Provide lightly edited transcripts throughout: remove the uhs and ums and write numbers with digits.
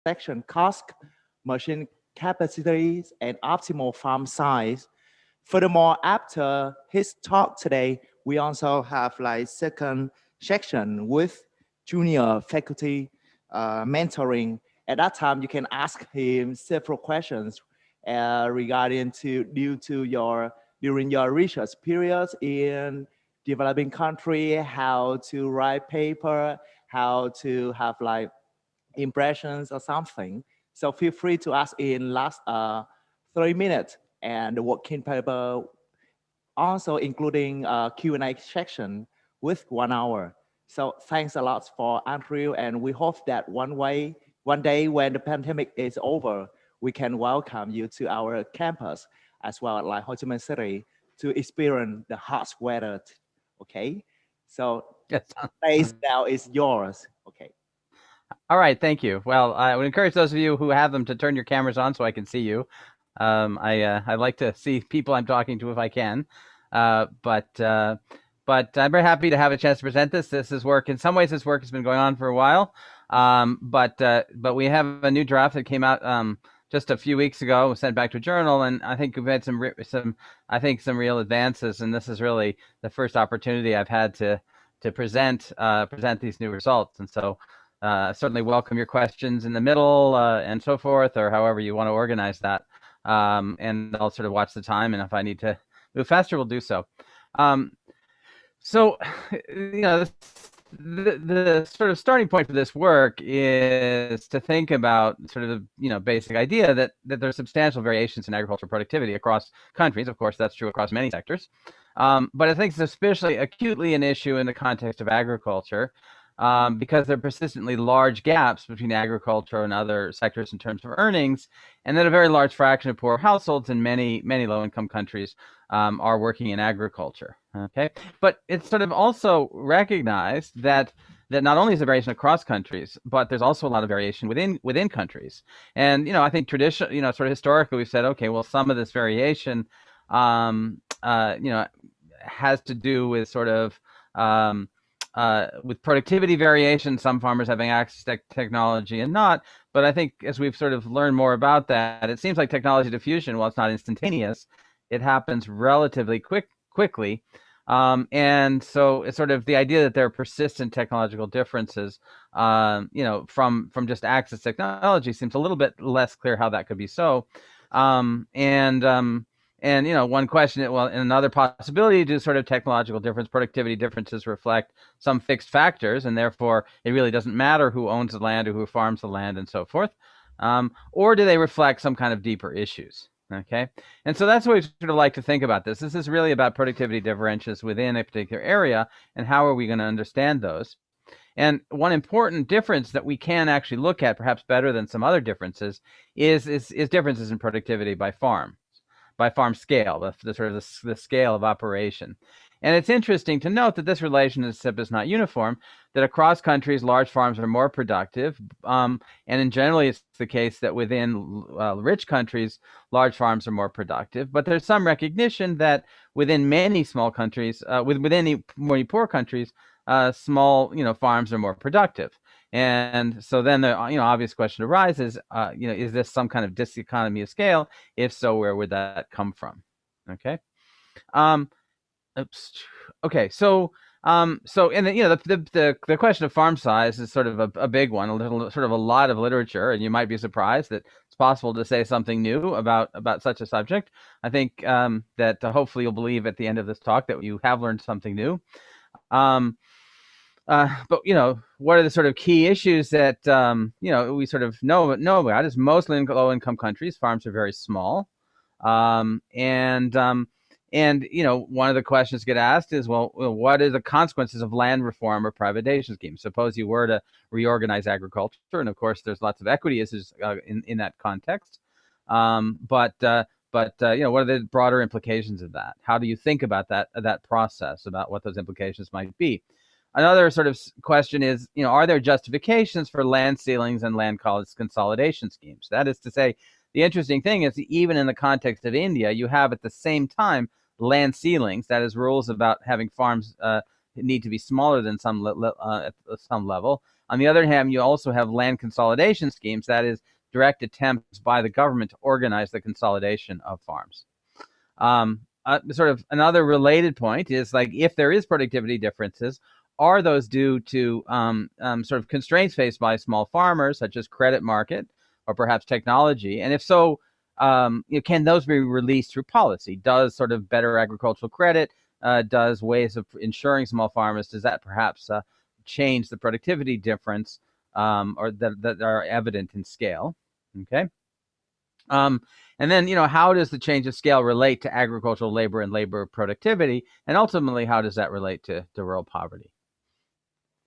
section cost, machine capacities, and optimal farm size. Furthermore, after his talk today, we also have like second section with junior faculty mentoring. At that time, you can ask him several questions regarding to due to your during your research periods in developing country, how to write paper, how to have like impressions or something. So feel free to ask in last 3 minutes, and the working paper also including a Q&A section with 1 hour. So thanks a lot for Andrew, and we hope that one day when the pandemic is over, we can welcome you to our campus as well as like Ho Chi Minh City to experience the hot weather. Okay, so Yes. space now is yours. Okay. All right, thank you. Well, I would encourage those of you who have them to turn your cameras on so I can see you. I like to see people I'm talking to if I can, but I'm very happy to have a chance to present this. This is work. In some ways, this work has been going on for a while, but we have a new draft that came out just a few weeks ago, sent back to a journal, and I think we've had some real advances. And this is really the first opportunity I've had to present these new results. And so certainly welcome your questions in the middle and so forth, or however you want to organize that. And I'll sort of watch the time, and if I need to move faster, we'll do so. So, the sort of starting point for this work is to think about sort of the basic idea that there's substantial variations in agricultural productivity across countries. Of course, that's true across many sectors, but I think it's especially acutely an issue in the context of agriculture. Because there are persistently large gaps between agriculture and other sectors in terms of earnings, and that a very large fraction of poor households in many low-income countries are working in agriculture. Okay, but it's sort of also recognized that not only is there variation across countries, but there's also a lot of variation within countries. And I think traditionally, sort of historically, we've said, okay, well, some of this variation, has to do with sort of with productivity variation, some farmers having access to technology and not. But I think as we've sort of learned more about that, it seems like technology diffusion, while it's not instantaneous, it happens relatively quickly. And so it's sort of the idea that there are persistent technological differences, from just access to technology seems a little bit less clear how that could be so. And one question, well, and another possibility to sort of technological difference, productivity differences reflect some fixed factors, and therefore it really doesn't matter who owns the land or who farms the land and so forth. Or do they reflect some kind of deeper issues? Okay, and so that's what we sort of like to think about this. This is really about productivity differentials within a particular area, and how are we going to understand those? And one important difference that we can actually look at, perhaps better than some other differences, is differences in productivity by farm scale, the scale of operation. And it's interesting to note that this relationship is not uniform, that across countries, large farms are more productive. And in generally, it's the case that within rich countries, large farms are more productive. But there's some recognition that within many small countries, within many poor countries, small farms are more productive. And so then the obvious question arises, is this some kind of diseconomy of scale? If so, where would that come from? Okay. Okay. So and then the question of farm size is sort of a big one, a lot of literature, and you might be surprised that it's possible to say something new about such a subject. I think that hopefully you'll believe at the end of this talk that you have learned something new. But what are the sort of key issues that we sort of know about? Is mostly in low-income countries, farms are very small, and one of the questions get asked is, well, what are the consequences of land reform or privatization schemes? Suppose you were to reorganize agriculture, and of course, there's lots of equity issues in that context. But what are the broader implications of that? How do you think about that process, about what those implications might be? Another sort of question is, are there justifications for land ceilings and land consolidation schemes? That is to say, the interesting thing is, even in the context of India, you have at the same time land ceilings, that is, rules about having farms need to be smaller than at some level. On the other hand, you also have land consolidation schemes, that is, direct attempts by the government to organize the consolidation of farms. Sort of another related point is, like, if there is productivity differences, are those due to sort of constraints faced by small farmers, such as credit market or perhaps technology? And if so, can those be released through policy? Does sort of better agricultural credit, does ways of ensuring small farmers, does that perhaps change the productivity difference or that are evident in scale? Okay. And then, how does the change of scale relate to agricultural labor and labor productivity? And ultimately, how does that relate to rural poverty?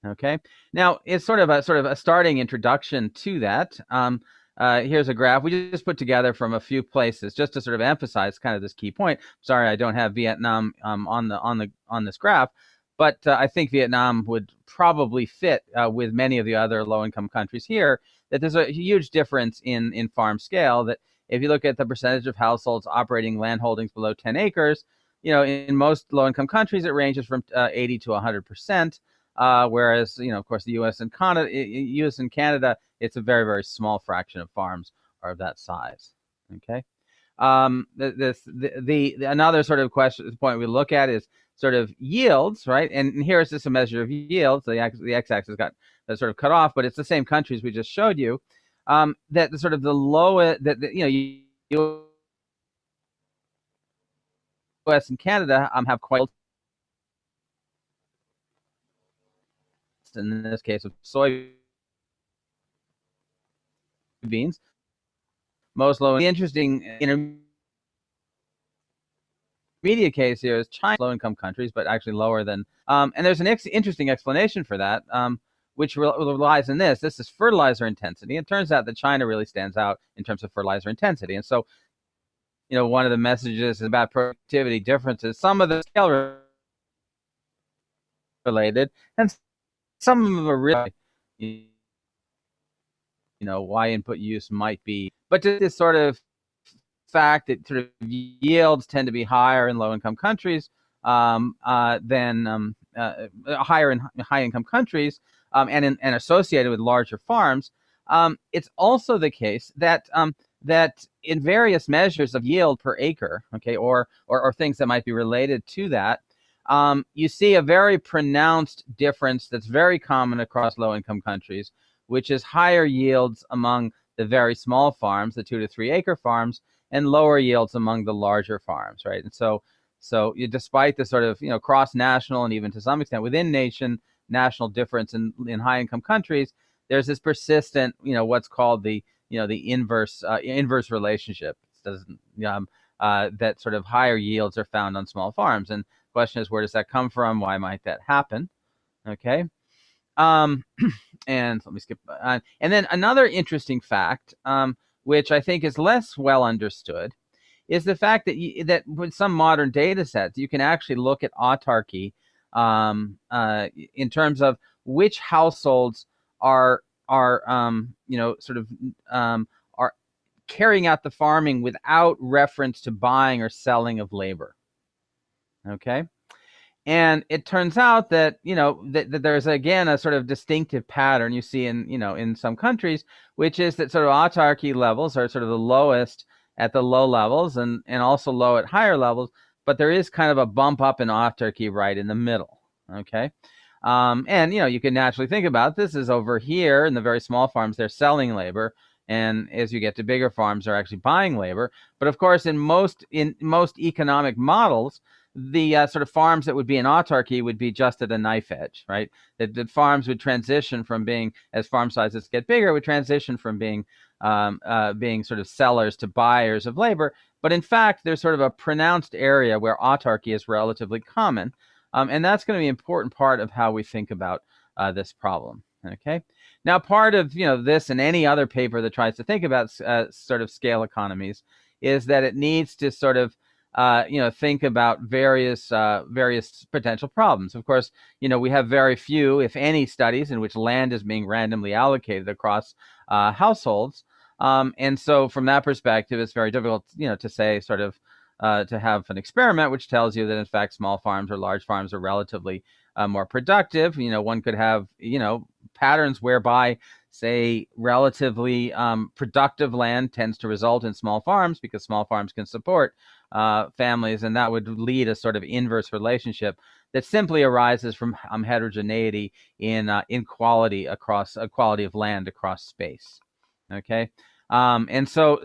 Okay. Now, it's sort of a starting introduction to that. Here's a graph we just put together from a few places just to sort of emphasize kind of this key point. Sorry, I don't have Vietnam on this graph, but I think Vietnam would probably fit with many of the other low-income countries here. That there's a huge difference in farm scale. That if you look at the percentage of households operating land holdings below 10 acres, in most low-income countries it ranges from 80 to 100%. Whereas, of course, the U.S. and Canada, it's a very, very small fraction of farms are of that size. Okay. Another sort of point we look at is sort of yields, right? And here is just a measure of yields. The x-axis got sort of cut off, but it's the same countries we just showed you. That sort of the lowest, U.S. and Canada have quite, in this case of soybeans, most low. The interesting intermediate case here is China, low-income countries, but actually lower than. And there's an interesting explanation for that, which relies on this. This is fertilizer intensity. It turns out that China really stands out in terms of fertilizer intensity. And so, one of the messages about productivity differences, some of the scale related, and some of them are really, why input use might be. But this sort of fact that sort of yields tend to be higher in low-income countries than higher in high-income countries, and associated with larger farms. It's also the case that that in various measures of yield per acre, okay, or things that might be related to that, you see a very pronounced difference that's very common across low-income countries, which is higher yields among the very small farms, the 2 to 3 acre farms, and lower yields among the larger farms, right? And so despite the sort of cross-national and even to some extent within national difference in high-income countries, there's this persistent what's called the inverse relationship. It doesn't that sort of higher yields are found on small farms, and the question is, where does that come from? Why might that happen? Okay. And let me skip. And then another interesting fact, which I think is less well understood, is the fact that that with some modern data sets, you can actually look at autarky in terms of which households are carrying out the farming without reference to buying or selling of labor. Okay. And it turns out that, that there's, again, a sort of distinctive pattern you see in some countries, which is that sort of autarky levels are sort of the lowest at the low levels and also low at higher levels. But there is kind of a bump up in autarky right in the middle. Okay. And, you can naturally think about this is over here in the very small farms, they're selling labor. And as you get to bigger farms, they're actually buying labor. But of course, in most economic models, the sort of farms that would be in autarky would be just at a knife edge, right? That farms would transition from being, as farm sizes get bigger, would transition from being sort of sellers to buyers of labor. But in fact, there's sort of a pronounced area where autarky is relatively common. And that's going to be an important part of how we think about this problem. Okay. Now, part of this and any other paper that tries to think about sort of scale economies is that it needs to sort of think about various potential problems. Of course, we have very few, if any, studies in which land is being randomly allocated across households, and so from that perspective, it's very difficult, to say sort of to have an experiment which tells you that in fact small farms or large farms are relatively more productive. One could have, patterns whereby, say, relatively productive land tends to result in small farms because small farms can support families, and that would lead a sort of inverse relationship that simply arises from heterogeneity in quality of land across space. Okay. And so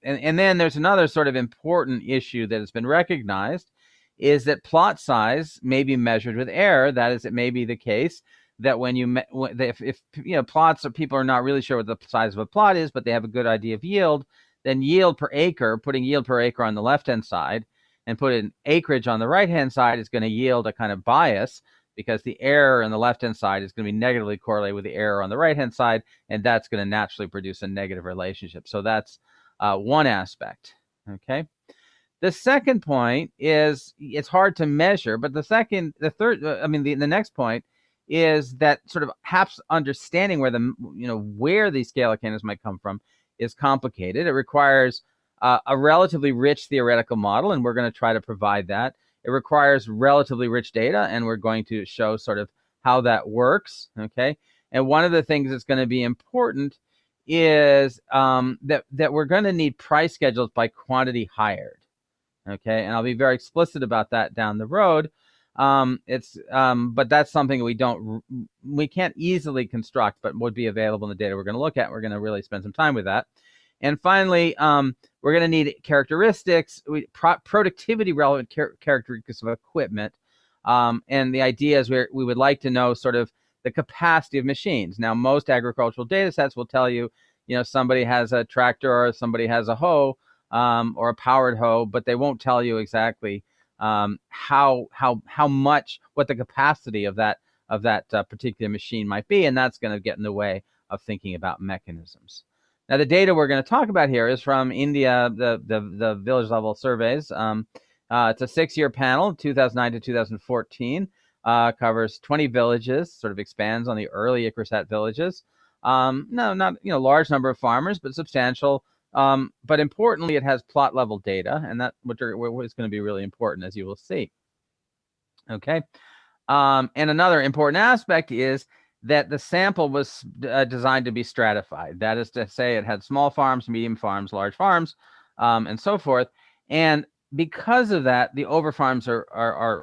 and then there's another sort of important issue that has been recognized, is that plot size may be measured with error. That is, it may be the case that when if plots, or people are not really sure what the size of a plot is, but they have a good idea of yield, then yield per acre, putting yield per acre on the left-hand side and put an acreage on the right-hand side is going to yield a kind of bias, because the error on the left-hand side is going to be negatively correlated with the error on the right-hand side, and that's going to naturally produce a negative relationship. So that's one aspect. Okay. The second point is it's hard to measure, but the next point is that sort of perhaps understanding where these scalar canons might come from is complicated. It requires a relatively rich theoretical model, and we're going to try to provide that. It requires relatively rich data, and we're going to show sort of how that works. Okay. And one of the things that's going to be important is that we're going to need price schedules by quantity hired. Okay. And I'll be very explicit about that down the road. But that's something we can't easily construct, but would be available in the data we're going to look at. We're going to really spend some time with that. And finally, we're going to need characteristics, productivity relevant characteristics of equipment. And the idea is we would like to know sort of the capacity of machines. Now, most agricultural data sets will tell you, somebody has a tractor or somebody has a hoe, or a powered hoe, but they won't tell you exactly how much, what the capacity of that particular machine might be, and that's going to get in the way of thinking about mechanisms. Now, the data we're going to talk about here is from India, the village level surveys. It's a 6-year panel, 2009 to 2014, covers 20 villages, sort of expands on the early ICRASAT villages. No, not large number of farmers, but substantial. But importantly, it has plot level data, and that which is going to be really important, as you will see. Okay. And another important aspect is that the sample was designed to be stratified. That is to say, it had small farms, medium farms, large farms, and so forth. And because of that, the over farms are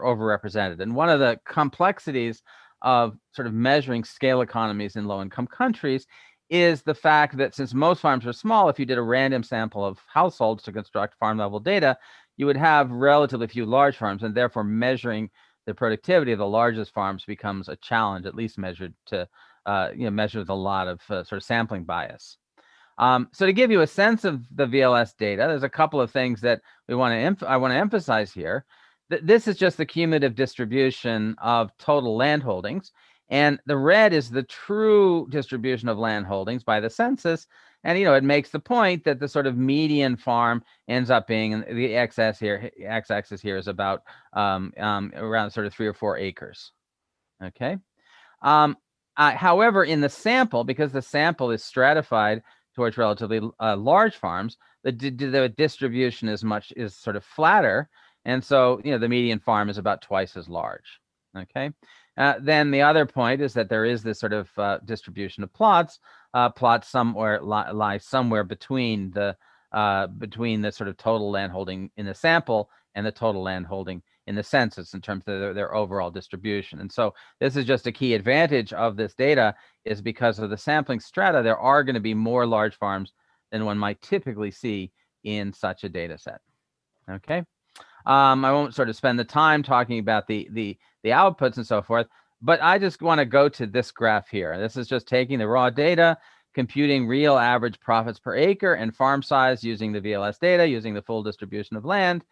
overrepresented. And one of the complexities of sort of measuring scale economies in low-income countries is the fact that since most farms are small, if you did a random sample of households to construct farm-level data, you would have relatively few large farms, and therefore measuring the productivity of the largest farms becomes a challenge, at least measured with a lot of sort of sampling bias. So to give you a sense of the VLS data, there's a couple of things that I want to emphasize here. This is just the cumulative distribution of total land holdings, and the red is the true distribution of land holdings by the census. And it makes the point that the sort of median farm ends up being, the x-axis here is about around sort of 3 or 4 acres. Okay. However, in the sample, because the sample is stratified towards relatively large farms, the distribution is sort of flatter, and so the median farm is about twice as large. Okay. Then the other point is that there is this sort of distribution of plots. Plots lie somewhere between the sort of total land holding in the sample and the total land holding in the census in terms of their overall distribution. And so this is just a key advantage of this data, is because of the sampling strata, there are going to be more large farms than one might typically see in such a data set. Okay. I won't sort of spend the time talking about the outputs and so forth, but I just want to go to this graph here. This is just taking the raw data, computing real average profits per acre and farm size using the VLS data, using the full distribution of land,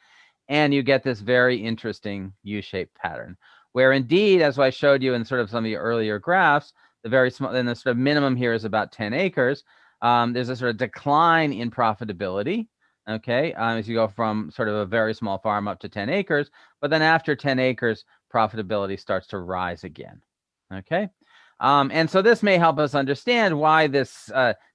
and you get this very interesting U-shaped pattern, where indeed, as I showed you in sort of some of the earlier graphs, the very small, then the sort of minimum here is about 10 acres. There's a sort of decline in profitability. Okay, as you go from sort of a very small farm up to 10 acres, but then after 10 acres, profitability starts to rise again. Okay, and so this may help us understand why this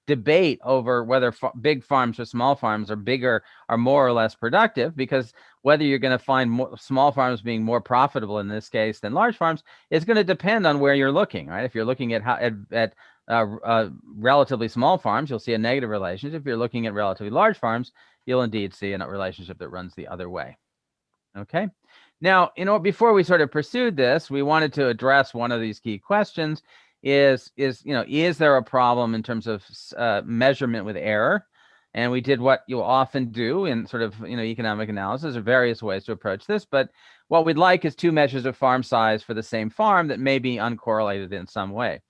debate over whether big farms or small farms are more or less productive, because whether you're going to find small farms being more profitable in this case than large farms is going to depend on where you're looking, right? If you're looking at relatively small farms, you'll see a negative relationship. If you're looking at relatively large farms, you'll indeed see a relationship that runs the other way. Okay. Now, before we sort of pursued this, we wanted to address one of these key questions. Is there a problem in terms of measurement with error? And we did what you often do in sort of economic analysis. There are various ways to approach this, but what we'd like is two measures of farm size for the same farm that may be uncorrelated in some way.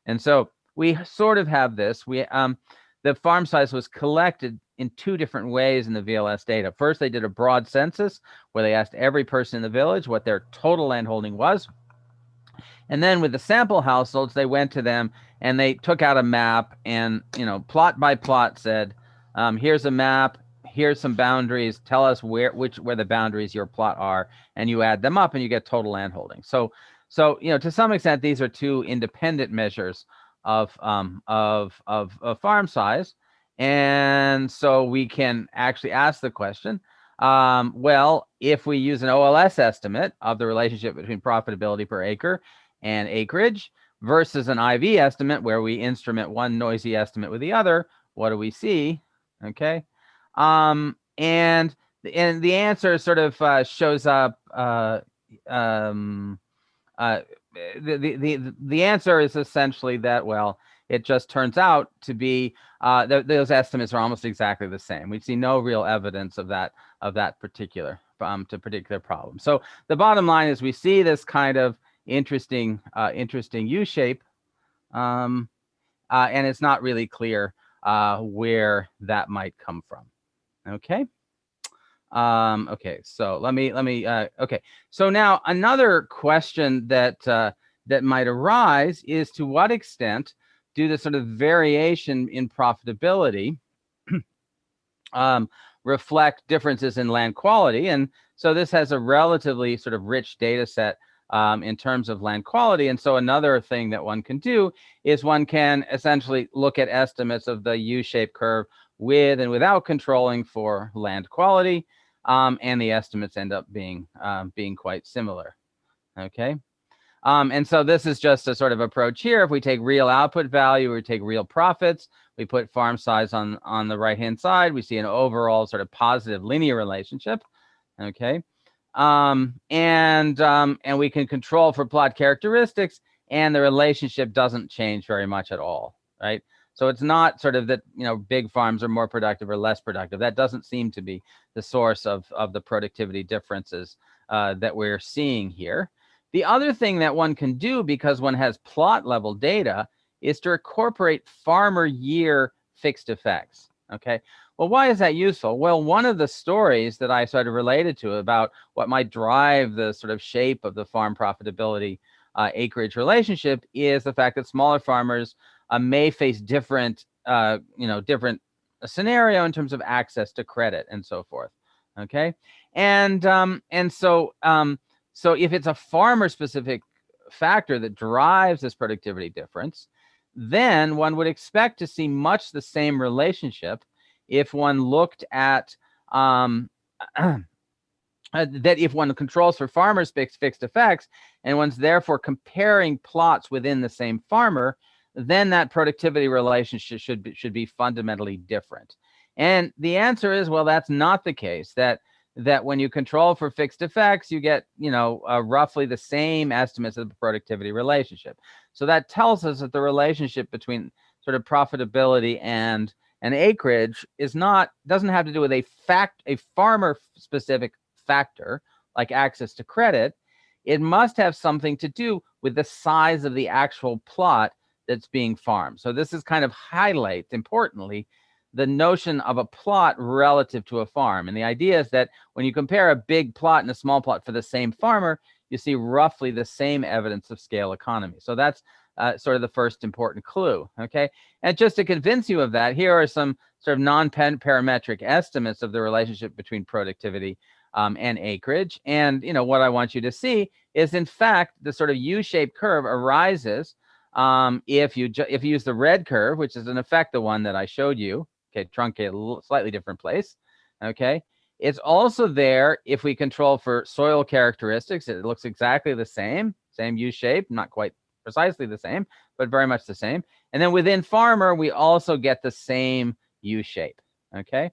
And so we sort of have this. The farm size was collected in two different ways in the VLS data. First, they did a broad census where they asked every person in the village what their total landholding was. And then with the sample households, they went to them and they took out a map and, plot by plot said, here's a map, here's some boundaries, tell us where the boundaries your plot are, and you add them up and you get total landholding. So to some extent, these are two independent measures of farm size. And so we can actually ask the question, well, if we use an OLS estimate of the relationship between profitability per acre and acreage versus an IV estimate where we instrument one noisy estimate with the other, what do we see? Okay. And the answer sort of shows up. The answer is essentially that, well, it just turns out to be those estimates are almost exactly the same. We see no real evidence of that particular problem. So the bottom line is we see this kind of interesting U shape, and it's not really clear where that might come from. Okay. Okay. So let me. Okay. So now another question that might arise is, to what extent do the sort of variation in profitability reflect differences in land quality? And so this has a relatively sort of rich data set in terms of land quality. And so another thing that one can do is one can essentially look at estimates of the U-shaped curve with and without controlling for land quality, and the estimates end up being quite similar. Okay. And so this is just a sort of approach here. If we take real output value, we take real profits, we put farm size on the right-hand side, we see an overall sort of positive linear relationship. Okay. And we can control for plot characteristics, and the relationship doesn't change very much at all, right? So it's not sort of that, big farms are more productive or less productive. That doesn't seem to be the source of the productivity differences that we're seeing here. The other thing that one can do, because one has plot level data, is to incorporate farmer year fixed effects. Okay. Well, why is that useful? Well, one of the stories that I sort of related to about what might drive the sort of shape of the farm profitability acreage relationship is the fact that smaller farmers may face different scenario in terms of access to credit and so forth. Okay. So if it's a farmer specific factor that drives this productivity difference, then one would expect to see much the same relationship if one looked at that if one controls for farmers fixed effects and one's therefore comparing plots within the same farmer, then that productivity relationship should be fundamentally different. And the answer is, well, that's not the case. That when you control for fixed effects, you get, roughly the same estimates of the productivity relationship. So that tells us that the relationship between sort of profitability and acreage doesn't have to do with a farmer specific factor like access to credit. It must have something to do with the size of the actual plot that's being farmed. So this is kind of highlights, importantly, the notion of a plot relative to a farm. And the idea is that when you compare a big plot and a small plot for the same farmer, you see roughly the same evidence of scale economy. So that's sort of the first important clue. Okay. And just to convince you of that, here are some sort of non-parametric estimates of the relationship between productivity and acreage. And, what I want you to see is, in fact, the sort of U-shaped curve arises If you use the red curve, which is in effect the one that I showed you, okay, truncated a slightly different place, okay, it's also there if we control for soil characteristics. It looks exactly the same U shape, not quite precisely the same, but very much the same. And then within farmer, we also get the same U shape, okay?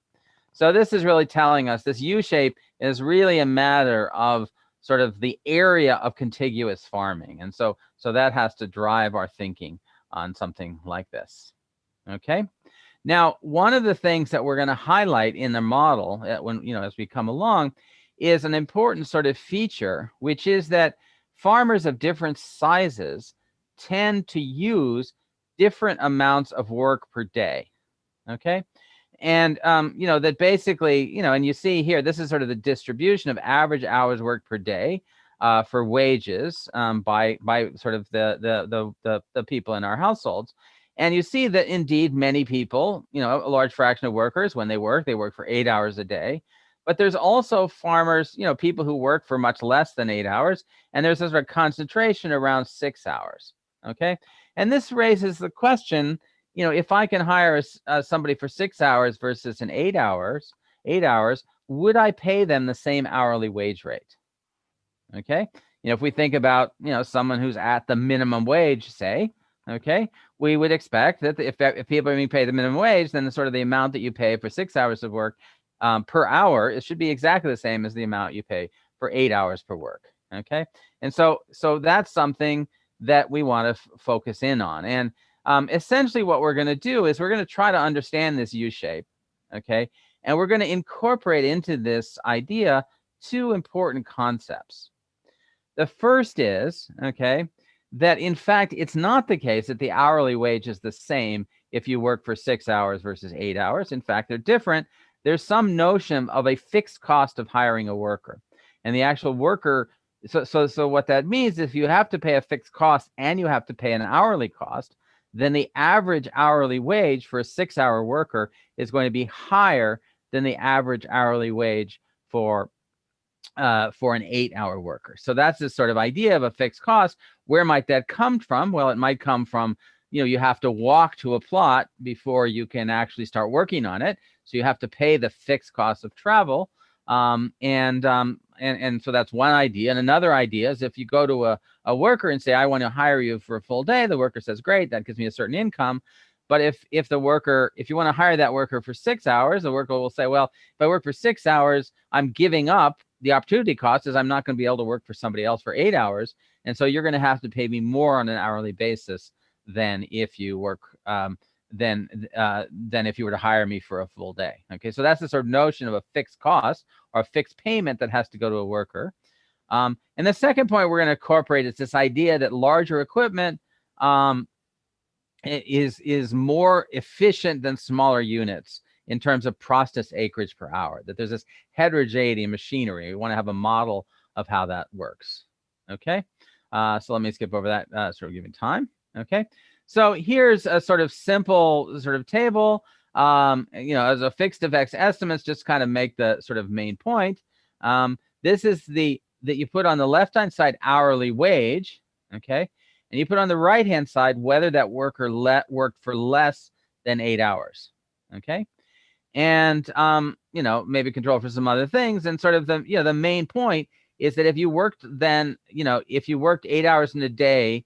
So this is really telling us this U shape is really a matter of sort of the area of contiguous farming. And so that has to drive our thinking on something like this, okay? Now, one of the things that we're going to highlight in the model when, as we come along is an important sort of feature, which is that farmers of different sizes tend to use different amounts of work per day, okay? And, that basically, and you see here, this is sort of the distribution of average hours worked per day for wages by sort of the people in our households. And you see that indeed many people, a large fraction of workers, when they work for 8 hours a day. But there's also farmers, people who work for much less than 8 hours. And there's this sort of concentration around 6 hours. Okay. And this raises the question, if I can hire somebody for 6 hours versus an 8 hours, would I pay them the same hourly wage rate? Okay. If we think about, someone who's at the minimum wage, say, okay, we would expect that if people are being paid the minimum wage, then the amount that you pay for 6 hours of work per hour, it should be exactly the same as the amount you pay for 8 hours per work. Okay. And so that's something that we want to focus in on. And essentially what we're going to do is we're going to try to understand this U shape. Okay. And we're going to incorporate into this idea two important concepts. The first is, okay, that in fact, it's not the case that the hourly wage is the same if you work for 6 hours versus 8 hours. In fact, they're different. There's some notion of a fixed cost of hiring a worker. And the actual worker, so what that means is if you have to pay a fixed cost and you have to pay an hourly cost, then the average hourly wage for a 6-hour worker is going to be higher than the average hourly wage for an 8-hour worker. So that's this sort of idea of a fixed cost. Where might that come from? Well, it might come from, you have to walk to a plot before you can actually start working on it. So you have to pay the fixed cost of travel. And so that's one idea. And another idea is if you go to a worker and say, I want to hire you for a full day, the worker says, great, that gives me a certain income. But if you want to hire that worker for 6 hours, the worker will say, well, if I work for 6 hours, I'm giving up the opportunity cost, is I'm not going to be able to work for somebody else for 8 hours. And so you're going to have to pay me more on an hourly basis than if you work, than if you were to hire me for a full day. Okay, so that's the sort of notion of a fixed cost or a fixed payment that has to go to a worker. And the second point we're going to incorporate is this idea that larger equipment is more efficient than smaller units in terms of process acreage per hour, that there's this heterogeneity in machinery. We want to have a model of how that works. Okay, so let me skip over that sort of giving time. Okay, so here's a sort of simple sort of table, as a fixed effects estimates, just kind of make the sort of main point. This is that you put on the left-hand side hourly wage, okay, and you put on the right-hand side whether that worker worked for less than 8 hours, okay? And, maybe control for some other things. And sort of the main point is that if you worked 8 hours in a day,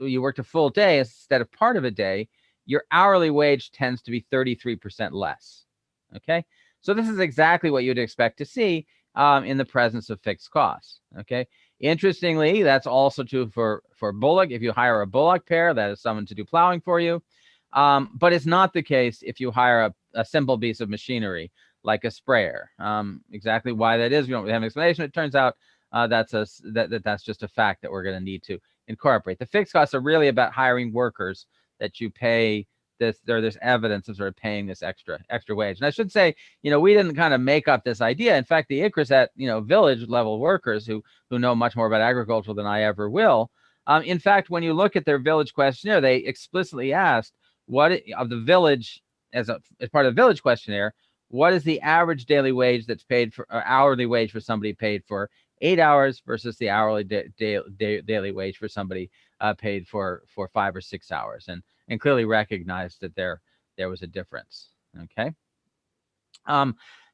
you worked a full day instead of part of a day, your hourly wage tends to be 33% less, okay? So this is exactly what you'd expect to see in the presence of fixed costs, okay? Interestingly, that's also true for bullock. If you hire a bullock pair, that is someone to do plowing for you. But it's not the case if you hire a simple piece of machinery like a sprayer. Exactly why that is, we don't have an explanation. It turns out that's just a fact that we're going to need to incorporate. The fixed costs are really about hiring workers that you pay there's evidence of sort of paying this extra wage. And I should say, we didn't kind of make up this idea. In fact, the ICRIS at village level workers who know much more about agriculture than I ever will. In fact, when you look at their village questionnaire, they explicitly asked of the village as part of the village questionnaire, what is the average daily wage that's paid for, or hourly wage for somebody paid for 8 hours versus the hourly daily wage for somebody paid for 5 or 6 hours, and clearly recognized that there was a difference. Okay.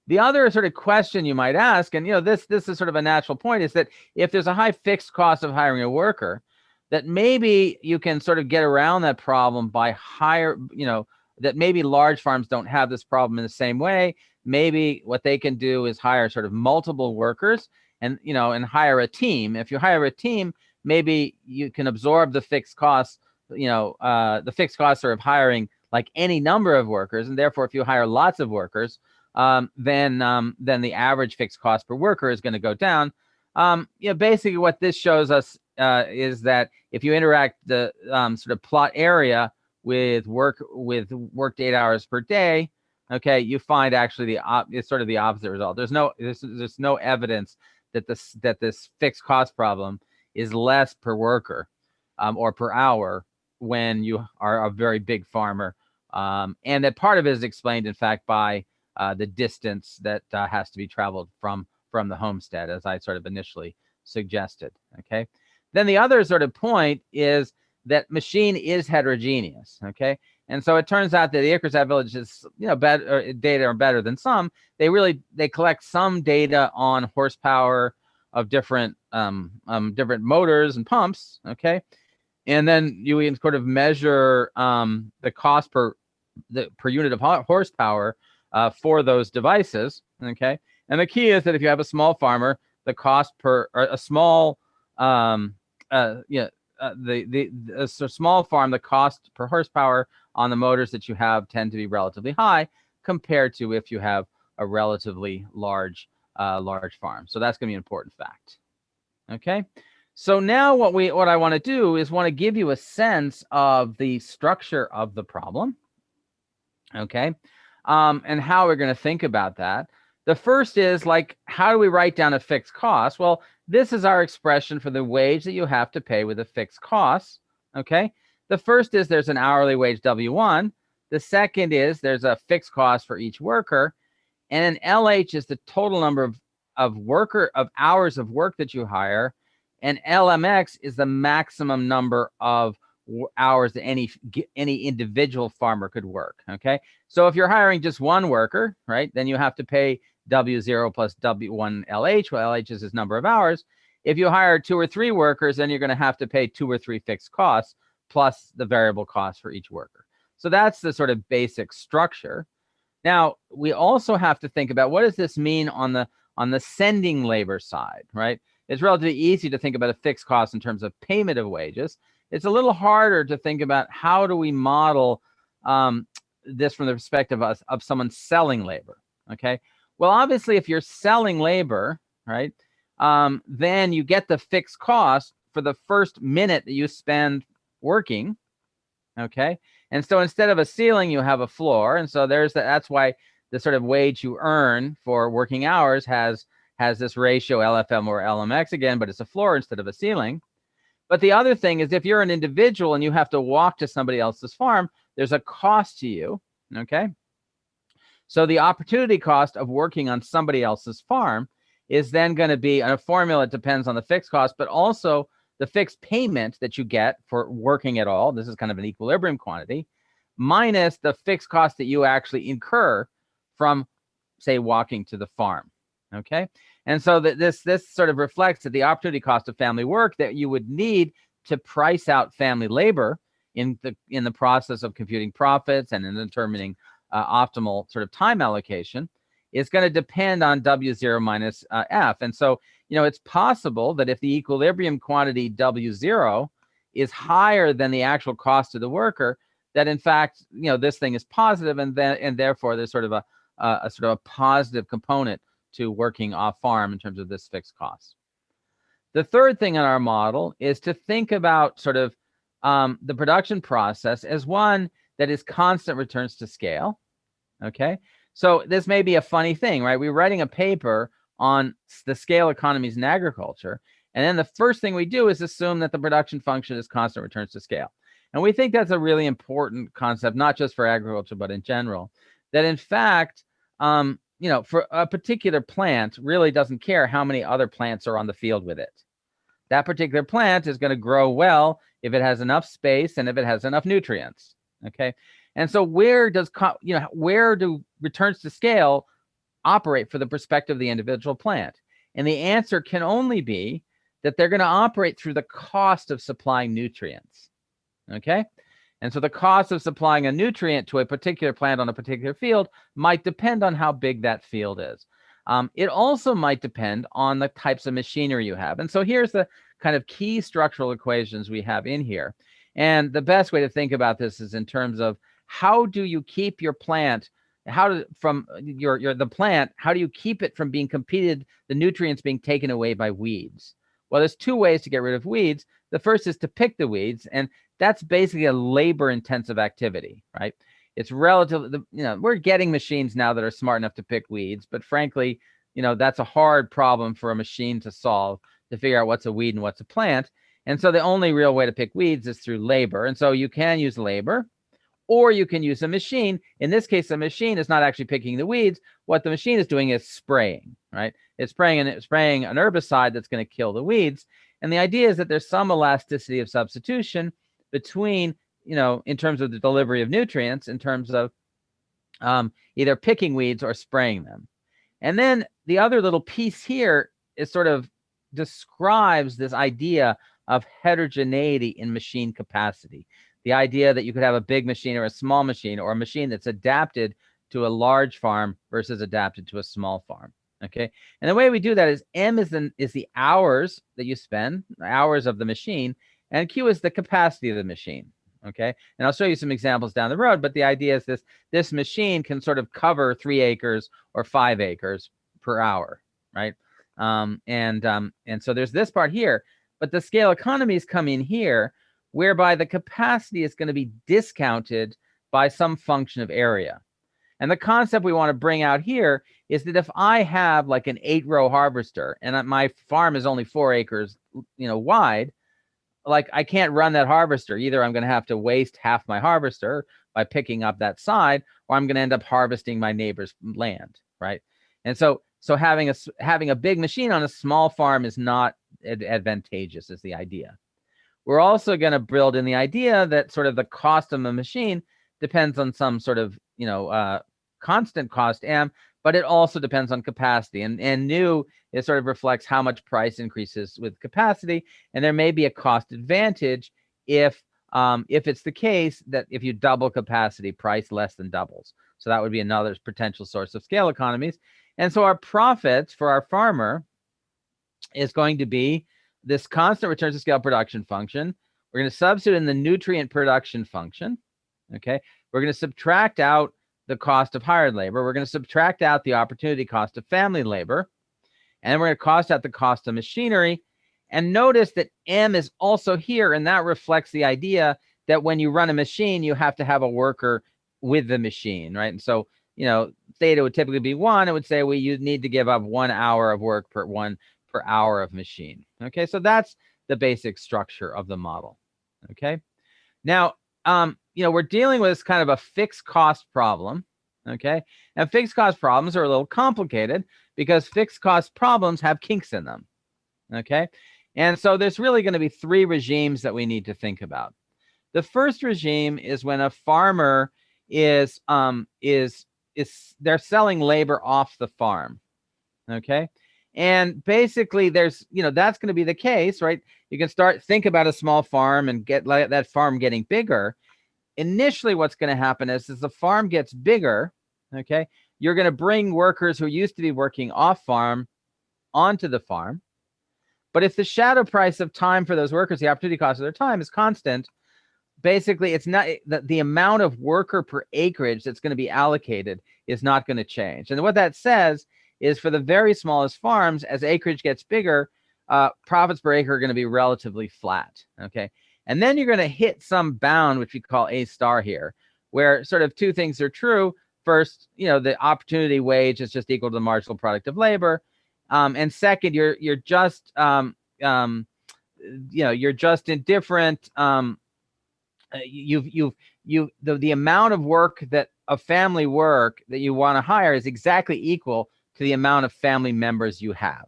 The other sort of question you might ask, and this is sort of a natural point, is that if there's a high fixed cost of hiring a worker, that maybe you can sort of get around that problem by that maybe large farms don't have this problem in the same way. Maybe what they can do is hire sort of multiple workers and hire a team. If you hire a team, maybe you can absorb the fixed costs, the fixed costs are of hiring like any number of workers. And therefore, if you hire lots of workers, then the average fixed cost per worker is going to go down. Basically what this shows us is that if you interact the sort of plot area with work 8 hours per day, okay, you find actually it's sort of the opposite result. There's no evidence that this fixed cost problem is less per worker or per hour when you are a very big farmer, and that part of it is explained, in fact, by the distance that has to be traveled from the homestead, as I sort of initially suggested. Okay. Then the other sort of point is that machine is heterogeneous. Okay. And so it turns out that the Acreage villages, data are better than some. They collect some data on horsepower of different motors and pumps. Okay. And then you can sort of measure the cost per unit of horsepower for those devices. Okay. And the key is that if you have a small farmer, the cost per small farm, the cost per horsepower on the motors that you have tend to be relatively high compared to if you have a relatively large farm. So that's going to be an important fact. Okay. So now what I want to do is want to give you a sense of the structure of the problem. Okay. And how we're going to think about that. The first is, like, how do we write down a fixed cost? Well, this is our expression for the wage that you have to pay with a fixed cost. Okay. The first is there's an hourly wage W1. The second is there's a fixed cost for each worker. And an LH is the total number of hours of work that you hire. And LMX is the maximum number of hours that any individual farmer could work. Okay. So if you're hiring just one worker, right, then you have to pay W0 plus W1 LH. Well, LH is his number of hours. If you hire 2 or 3 workers, then you're going to have to pay 2 or 3 fixed costs plus the variable cost for each worker. So that's the sort of basic structure. Now, we also have to think about, what does this mean on the sending labor side, right? It's relatively easy to think about a fixed cost in terms of payment of wages. It's a little harder to think about how do we model this from the perspective of someone selling labor. Okay. Well, obviously, if you're selling labor, right, then you get the fixed cost for the first minute that you spend working. Okay. And so instead of a ceiling, you have a floor. And so that's why the sort of wage you earn for working hours has this ratio LFM or LMX again, but it's a floor instead of a ceiling. But the other thing is, if you're an individual and you have to walk to somebody else's farm, there's a cost to you. Okay. So the opportunity cost of working on somebody else's farm is then going to be a formula. It depends on the fixed cost, but also the fixed payment that you get for working at all. This is kind of an equilibrium quantity, minus the fixed cost that you actually incur from, say, walking to the farm. Okay. And so this sort of reflects that the opportunity cost of family work that you would need to price out family labor in the process of computing profits and in determining optimal sort of time allocation is going to depend on W0 minus F. And so, it's possible that if the equilibrium quantity W0 is higher than the actual cost to the worker, that in fact, this thing is positive, and therefore there's sort of a positive component to working off farm in terms of this fixed cost. The third thing in our model is to think about sort of the production process as one that is constant returns to scale. Okay. So this may be a funny thing, right? We're writing a paper on the scale economies in agriculture. And then the first thing we do is assume that the production function is constant returns to scale. And we think that's a really important concept, not just for agriculture, but in general, that in fact, for a particular plant really doesn't care how many other plants are on the field with it. That particular plant is going to grow well if it has enough space and if it has enough nutrients. Okay, and so where do returns to scale operate for the perspective of the individual plant? And the answer can only be that they're going to operate through the cost of supplying nutrients. Okay, and so the cost of supplying a nutrient to a particular plant on a particular field might depend on how big that field is. It also might depend on the types of machinery you have. And so here's the kind of key structural equations we have in here. And the best way to think about this is in terms of how do you keep your plant, how do you keep it from being competed, the nutrients being taken away by weeds? Well, there's two ways to get rid of weeds. The first is to pick the weeds, and that's basically a labor-intensive activity, right? It's relatively, we're getting machines now that are smart enough to pick weeds, but frankly, that's a hard problem for a machine to solve, to figure out what's a weed and what's a plant. And so the only real way to pick weeds is through labor. And so you can use labor, or you can use a machine. In this case, the machine is not actually picking the weeds. What the machine is doing is spraying, right? It's spraying an herbicide that's going to kill the weeds. And the idea is that there's some elasticity of substitution between, in terms of the delivery of nutrients, in terms of either picking weeds or spraying them. And then the other little piece here is sort of describes this idea of heterogeneity in machine capacity. The idea that you could have a big machine or a small machine, or a machine that's adapted to a large farm versus adapted to a small farm. Okay, and the way we do that is M is the hours that you spend, hours of the machine, and Q is the capacity of the machine. Okay, and I'll show you some examples down the road, but the idea is this machine can sort of cover 3 acres or 5 acres per hour, right? And so there's this part here, but the scale economies come in here, whereby the capacity is going to be discounted by some function of area. And the concept we want to bring out here is that if I have like an 8-row harvester and my farm is only 4 acres, wide, like I can't run that harvester. Either I'm going to have to waste half my harvester by picking up that side, or I'm going to end up harvesting my neighbor's land, right? And so having a big machine on a small farm is not advantageous, is the idea. We're also going to build in the idea that sort of the cost of a machine depends on some sort of, constant cost M, but it also depends on capacity. And new, it sort of reflects how much price increases with capacity. And there may be a cost advantage if it's the case that if you double capacity, price less than doubles. So that would be another potential source of scale economies. And so our profits for our farmer is going to be this constant returns to scale production function. We're going to substitute in the nutrient production function. Okay, we're going to subtract out the cost of hired labor. We're going to subtract out the opportunity cost of family labor. And we're going to cost out the cost of machinery. And notice that M is also here, and that reflects the idea that when you run a machine, you have to have a worker with the machine, right? And so, theta would typically be 1. It would say, well, you need to give up 1 hour of work per hour of machine. Okay, so that's the basic structure of the model. Okay, now, we're dealing with this kind of a fixed cost problem. Okay, and fixed cost problems are a little complicated because fixed cost problems have kinks in them. Okay, and so there's really going to be 3 regimes that we need to think about. The first regime is when a farmer is they're selling labor off the farm. Okay, and basically there's that's going to be the case, right? You can think about a small farm and get that farm getting bigger. Initially, what's going to happen is as the farm gets bigger, okay, you're going to bring workers who used to be working off farm onto the farm. But if the shadow price of time for those workers, the opportunity cost of their time, is constant, basically it's not the amount of worker per acreage that's going to be allocated is not going to change. And what that says is for the very smallest farms, as acreage gets bigger, profits per acre are going to be relatively flat. Okay. And then you're going to hit some bound, which we call A star here, where sort of 2 things are true. First, the opportunity wage is just equal to the marginal product of labor. And second, you're just indifferent. The amount of work of family work that you want to hire is exactly equal to the amount of family members you have.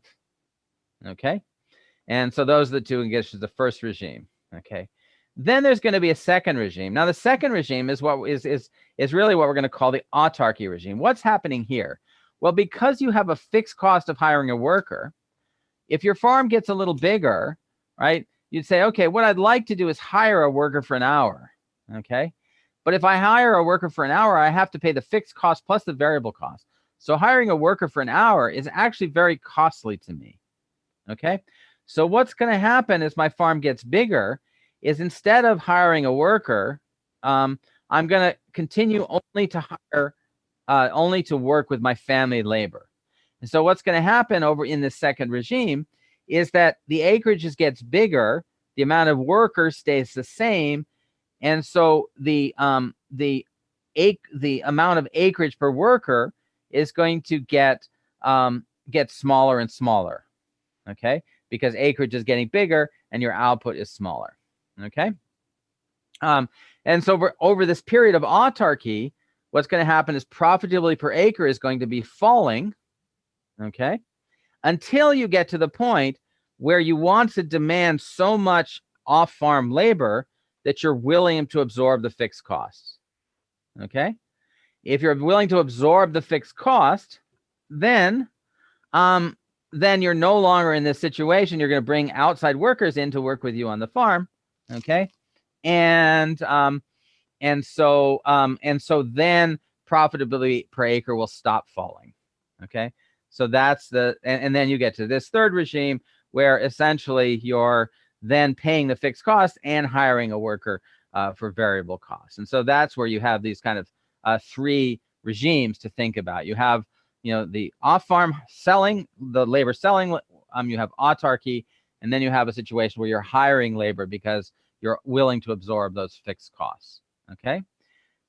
Okay. And so those are the 2 and gets to the first regime. Okay. Then there's going to be a second regime. Now, the second regime is what is really what we're going to call the autarky regime. What's happening here? Well, because you have a fixed cost of hiring a worker, if your farm gets a little bigger, right, you'd say, okay, what I'd like to do is hire a worker for an hour, okay? But if I hire a worker for an hour, I have to pay the fixed cost plus the variable cost. So hiring a worker for an hour is actually very costly to me, okay? So what's going to happen as my farm gets bigger is instead of hiring a worker, I'm going to continue only to hire, only to work with my family labor. And so what's going to happen over in this second regime is that the acreage gets bigger, the amount of workers stays the same, and so the amount of acreage per worker is going to get smaller and smaller, okay? Because acreage is getting bigger and your output is smaller, okay? And so over this period of autarky, what's going to happen is profitability per acre is going to be falling, okay, until you get to the point where you want to demand so much off-farm labor that you're willing to absorb the fixed costs, okay? If you're willing to absorb the fixed cost, then you're no longer in this situation. You're going to bring outside workers in to work with you on the farm, okay? And so then profitability per acre will stop falling, okay? So that's and then you get to this third regime where essentially you're then paying the fixed cost and hiring a worker for variable costs. And so that's where you have these kind of three regimes to think about. You have, the off-farm selling, the labor selling, you have autarky, and then you have a situation where you're hiring labor because you're willing to absorb those fixed costs, okay?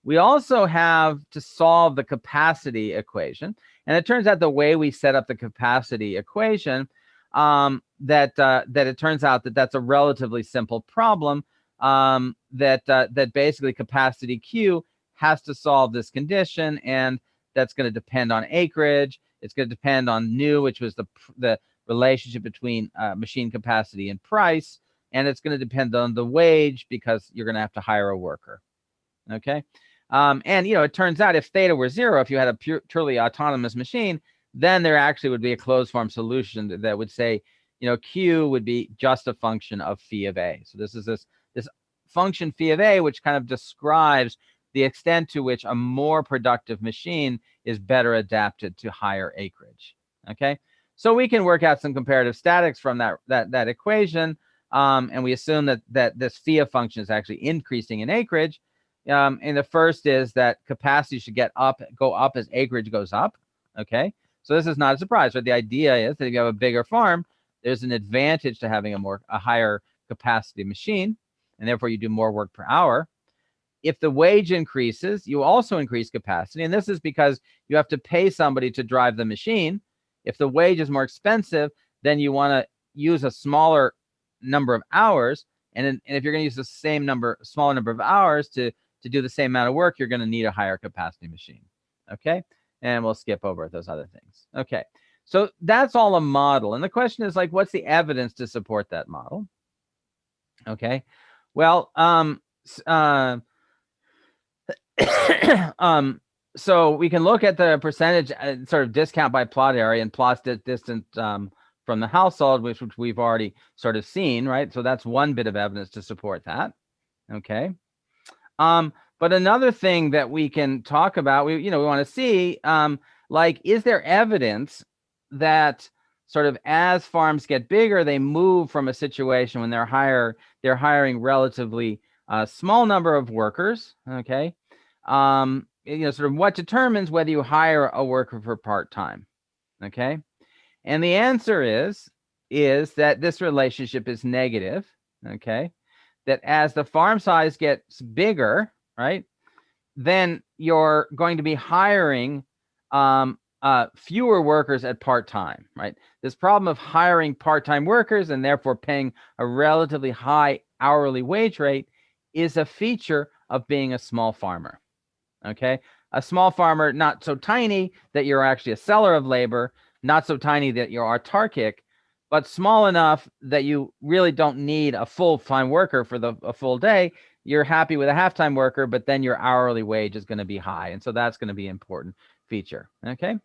We also have to solve the capacity equation. And it turns out the way we set up the capacity equation, that it turns out that that's a relatively simple problem, that basically capacity Q has to solve this condition, and that's going to depend on acreage. It's going to depend on nu, which was the relationship between machine capacity and price, and it's going to depend on the wage because you're going to have to hire a worker, okay? And, it turns out if theta were 0, if you had a purely autonomous machine, then there actually would be a closed form solution that would say, Q would be just a function of phi of A. So this is this function phi of A, which kind of describes the extent to which a more productive machine is better adapted to higher acreage, okay? So we can work out some comparative statics from that equation, and we assume that this phi function is actually increasing in acreage. And the first is that capacity should go up as acreage goes up, okay? So this is not a surprise, right? The idea is that if you have a bigger farm, there's an advantage to having a higher capacity machine, and therefore you do more work per hour. If the wage increases, you also increase capacity, and this is because you have to pay somebody to drive the machine. If the wage is more expensive, then you want to use a smaller number of hours, and if you're going to use the smaller number of hours to do the same amount of work, you're going to need a higher capacity machine, okay? And we'll skip over those other things. Okay, so that's all a model. And the question is, what's the evidence to support that model? Okay, well, so we can look at the percentage sort of discount by plot area and plot distance from the household, which we've already sort of seen, right? So that's one bit of evidence to support that, okay? But another thing that we can talk about, we want to see, is there evidence that sort of as farms get bigger, they move from a situation when they're hiring relatively small number of workers, okay? Sort of what determines whether you hire a worker for part-time, okay? And the answer is that this relationship is negative, okay? That as the farm size gets bigger, right, then you're going to be hiring fewer workers at part-time, right? This problem of hiring part-time workers and therefore paying a relatively high hourly wage rate is a feature of being a small farmer, okay? A small farmer, not so tiny that you're actually a seller of labor, not so tiny that you're autarkic, but small enough that you really don't need a full-time worker for a full day. You're happy with a half-time worker, but then your hourly wage is going to be high. And so that's going to be an important feature. Okay.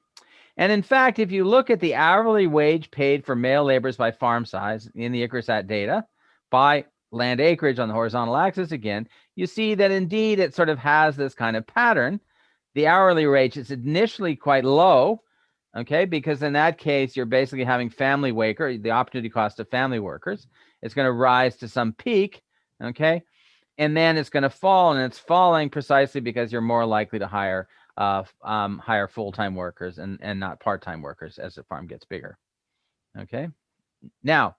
And in fact, if you look at the hourly wage paid for male laborers by farm size in the Acreage data by land acreage on the horizontal axis again, you see that indeed it sort of has this kind of pattern. The hourly wage is initially quite low, okay, because in that case, you're basically having family worker, the opportunity cost of family workers. It's going to rise to some peak, okay, and then it's going to fall, and it's falling precisely because you're more likely to hire full-time workers and not part-time workers as the farm gets bigger, okay. Now,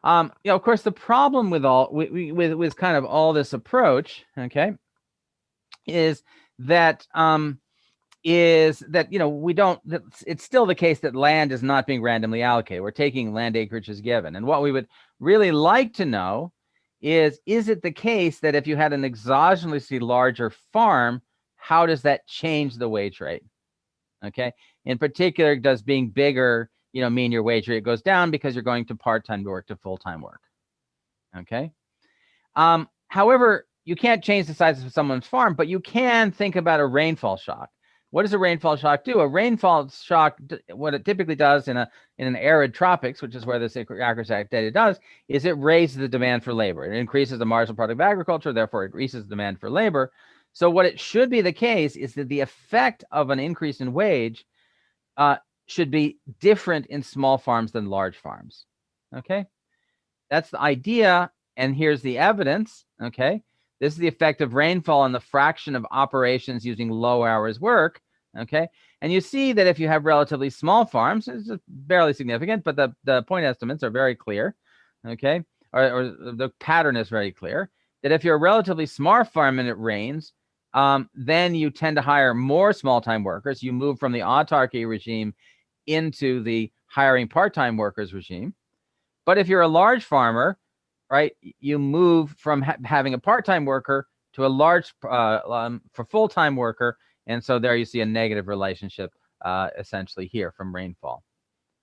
of course, the problem with with kind of all this approach, okay, is that we don't. It's still the case that land is not being randomly allocated. We're taking land acreage as given, and what we would really like to know is it the case that if you had an exogenously larger farm, how does that change the wage rate? Okay, in particular, does being bigger mean your wage rate goes down because you're going to part-time work to full-time work? Okay. However, you can't change the size of someone's farm, but you can think about a rainfall shock. What does a rainfall shock do? A rainfall shock, what it typically does in an arid tropics, which is where this Acreage data does, is it raises the demand for labor. It increases the marginal product of agriculture, therefore it increases the demand for labor. So what it should be the case is that the effect of an increase in wage should be different in small farms than large farms. Okay, that's the idea, and here's the evidence. Okay, this is the effect of rainfall on the fraction of operations using low hours work. Okay, and you see that if you have relatively small farms, it's barely significant, but the point estimates are very clear. Okay, or the pattern is very clear that if you're a relatively small farm and it rains, then you tend to hire more small-time workers. You move from the autarky regime into the hiring part-time workers regime. But if you're a large farmer, right, you move from having a part-time worker to a large for full-time worker, and so there you see a negative relationship essentially here from rainfall.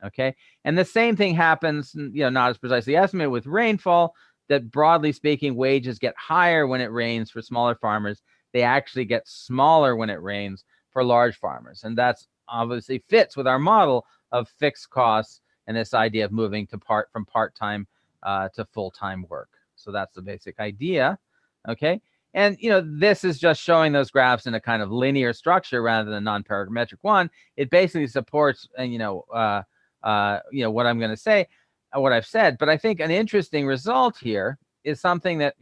Okay, and the same thing happens, not as precisely estimated with rainfall, that broadly speaking, wages get higher when it rains for smaller farmers. They actually get smaller when it rains for large farmers, and that's obviously fits with our model of fixed costs and this idea of moving from part-time to full-time work. So that's the basic idea. Okay, and this is just showing those graphs in a kind of linear structure rather than a non-parametric one. It basically supports what I'm going to say, what I've said. But I think an interesting result here is something that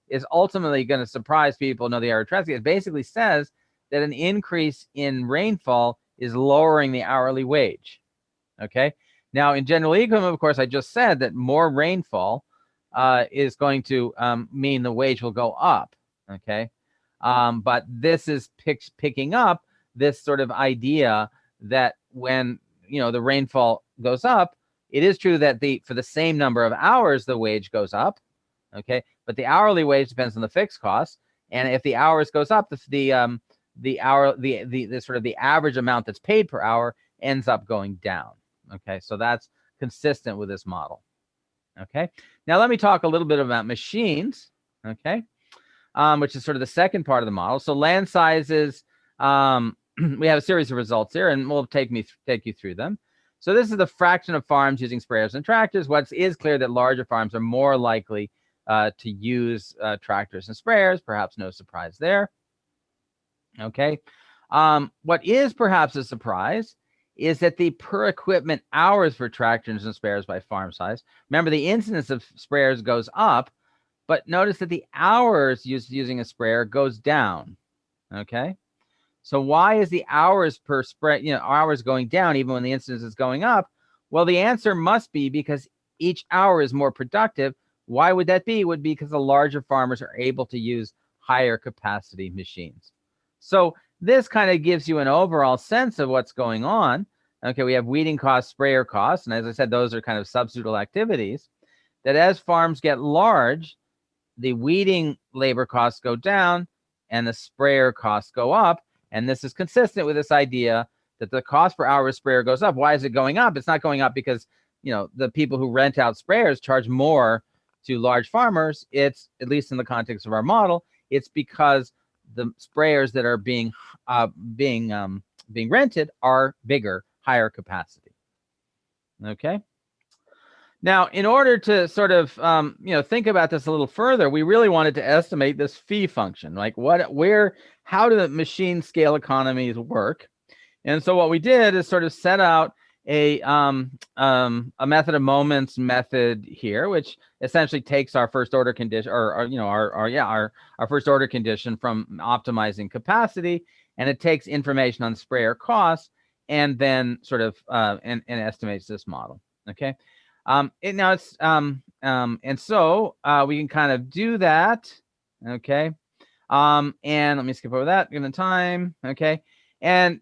is ultimately going to surprise people. The error transcript. It basically says that an increase in rainfall is lowering the hourly wage. Okay. Now, in general econ, of course, I just said that more rainfall is going to mean the wage will go up. Okay. But this is picking up this sort of idea that when the rainfall goes up, it is true that for the same number of hours the wage goes up. Okay, but the hourly wage depends on the fixed costs, and if the hours goes up, the average amount that's paid per hour ends up going down. Okay, so that's consistent with this model. Okay, now let me talk a little bit about machines. Okay, which is sort of the second part of the model. So land sizes, we have a series of results here, and we'll take you through them. So this is the fraction of farms using sprayers and tractors. What is clear that larger farms are more likely to use tractors and sprayers, perhaps no surprise there. Okay. What is perhaps a surprise is that the per equipment hours for tractors and sprayers by farm size, remember the incidence of sprayers goes up, but notice that the hours using a sprayer goes down. Okay. So why is the hours per spray, hours going down even when the incidence is going up? Well, the answer must be because each hour is more productive. Why would that be? It would be because the larger farmers are able to use higher capacity machines. So this kind of gives you an overall sense of what's going on. Okay, we have weeding costs, sprayer costs, and as I said, those are kind of substitutable activities. That as farms get large, the weeding labor costs go down and the sprayer costs go up. And this is consistent with this idea that the cost per hour of sprayer goes up. Why is it going up? It's not going up because the people who rent out sprayers charge more to large farmers, it's, at least in the context of our model, it's because the sprayers that are being rented are bigger, higher capacity. Okay. Now, in order to sort of think about this a little further, we really wanted to estimate this fee function, like how do the machine scale economies work? And so what we did is sort of set out a method of moments method here, which essentially takes our first order condition, our first order condition from optimizing capacity, and it takes information on sprayer costs, and then sort of and estimates this model. Okay. And so we can kind of do that. Okay. And let me skip over that given the time. Okay. And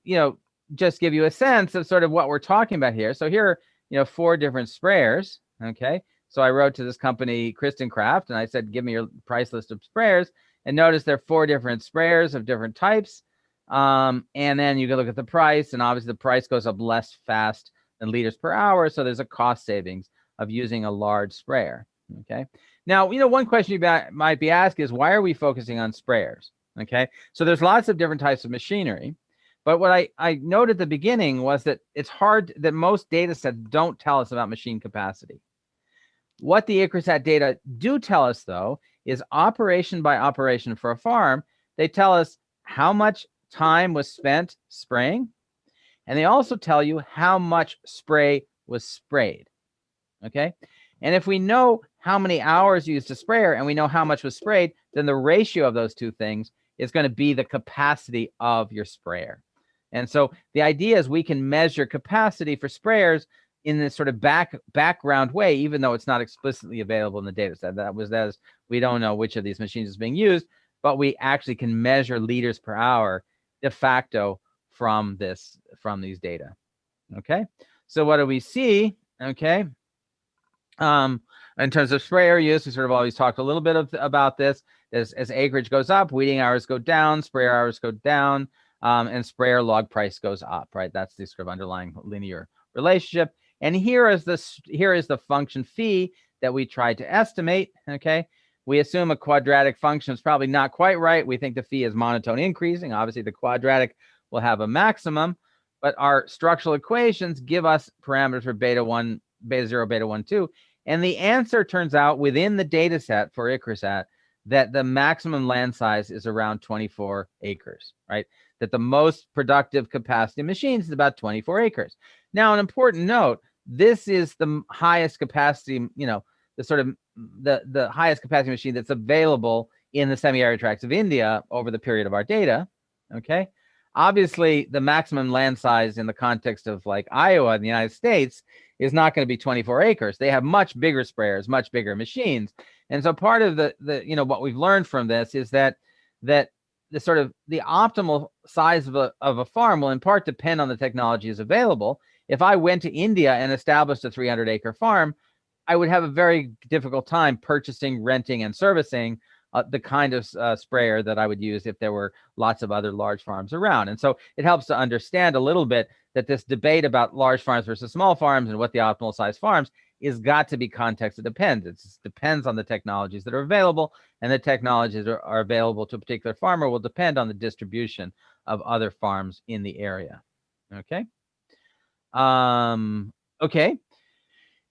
just give you a sense of sort of what we're talking about here. So here are 4 different sprayers. Okay. So I wrote to this company, Kristen Craft, and I said, give me your price list of sprayers. And notice there are 4 different sprayers of different types. And then you can look at the price, and obviously the price goes up less fast than liters per hour. So there's a cost savings of using a large sprayer. Okay. Now, one question you might be asked is, why are we focusing on sprayers? Okay. So there's lots of different types of machinery. But what I noted at the beginning was that it's hard, that most data sets don't tell us about machine capacity. What the Acreage data do tell us, though, is operation by operation for a farm. They tell us how much time was spent spraying, and they also tell you how much spray was sprayed. Okay. And if we know how many hours used a sprayer and we know how much was sprayed, then the ratio of those two things is going to be the capacity of your sprayer. And so the idea is we can measure capacity for sprayers in this sort of background way, even though it's not explicitly available in the data set. That is, we don't know which of these machines is being used, but we actually can measure liters per hour de facto from these data. Okay. So what do we see? Okay. In terms of sprayer use, we sort of always talked a little bit about this. As acreage goes up, weeding hours go down, sprayer hours go down, and sprayer log price goes up, right? That's the sort of underlying linear relationship. And here is the function phi that we tried to estimate. Okay. We assume a quadratic function is probably not quite right. We think the phi is monotone increasing. Obviously, the quadratic will have a maximum, but our structural equations give us parameters for beta 1, beta 0, beta 1, 2. And the answer turns out within the data set for Acresat that the maximum land size is around 24 acres, right? That the most productive capacity machines is about 24 acres. Now, an important note, this is the highest capacity, the highest capacity machine that's available in the semi-arid tracts of India over the period of our data, okay? Obviously, the maximum land size in the context of like Iowa in the United States is not going to be 24 acres. They have much bigger sprayers, much bigger machines. And so part of the what we've learned from this is that the sort of the optimal size of a farm will in part depend on the technologies available. If I went to India and established a 300-acre farm, I would have a very difficult time purchasing, renting, and servicing the kind of sprayer that I would use if there were lots of other large farms around. And so it helps to understand a little bit that this debate about large farms versus small farms and what the optimal size farms is got to be context dependent. It depends on the technologies that are available, and the technologies that are available to a particular farmer will depend on the distribution of other farms in the area. Okay. Okay.